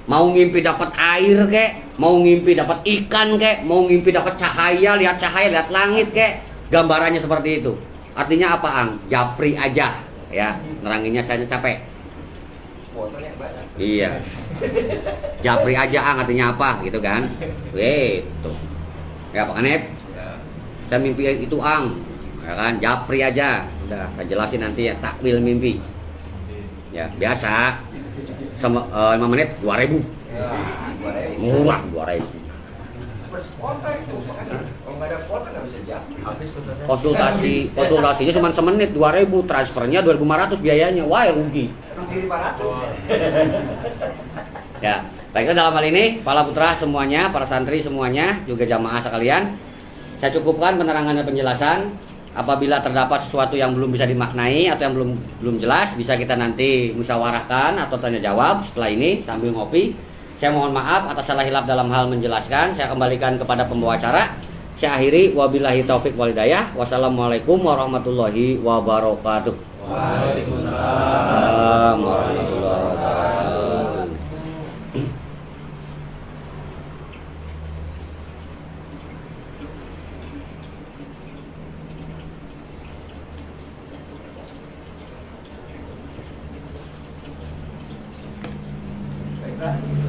B: Mau ngimpi dapat air kek, mau ngimpi dapat ikan kek, mau ngimpi dapat cahaya, lihat langit kek, gambarannya seperti itu. Artinya apa, Ang? Japri aja, ya. Neranginnya saya capek. Iya. Japri aja, Ang, artinya apa, gitu kan? Gitu. Ya, Pak Kanep. Saya mimpi itu, Ang. Ya kan, japri aja. Udah, saya jelasin nanti ya, takwil mimpi. Ya, biasa. Sama 5 menit 2.000.
C: Ya, 2.000.
B: Murah 2.000.
C: Plus kuota itu, makanya kalau nggak ada kuota nggak bisa jam. Habis konsultasi.
B: Konsultasinya cuma semenit 2.000, transfernya 2.500 biayanya. Wah, rugi.
C: Rugi 500.
B: Ya, baiklah, dalam hal ini para putra semuanya, para santri semuanya, juga jamaah sekalian, saya cukupkan penerangan dan penjelasan. Apabila terdapat sesuatu yang belum bisa dimaknai atau yang belum jelas, bisa kita nanti musyawarahkan atau tanya jawab setelah ini sambil ngopi. Saya mohon maaf atas salah hilaf dalam hal menjelaskan. Saya kembalikan kepada pembawa acara. Saya akhiri, wabillahi taufik wal hidayah. Wassalamualaikum warahmatullahi wabarakatuh. Waalaikumsalam warahmatullahi wabarakatuh.
C: Baiklah.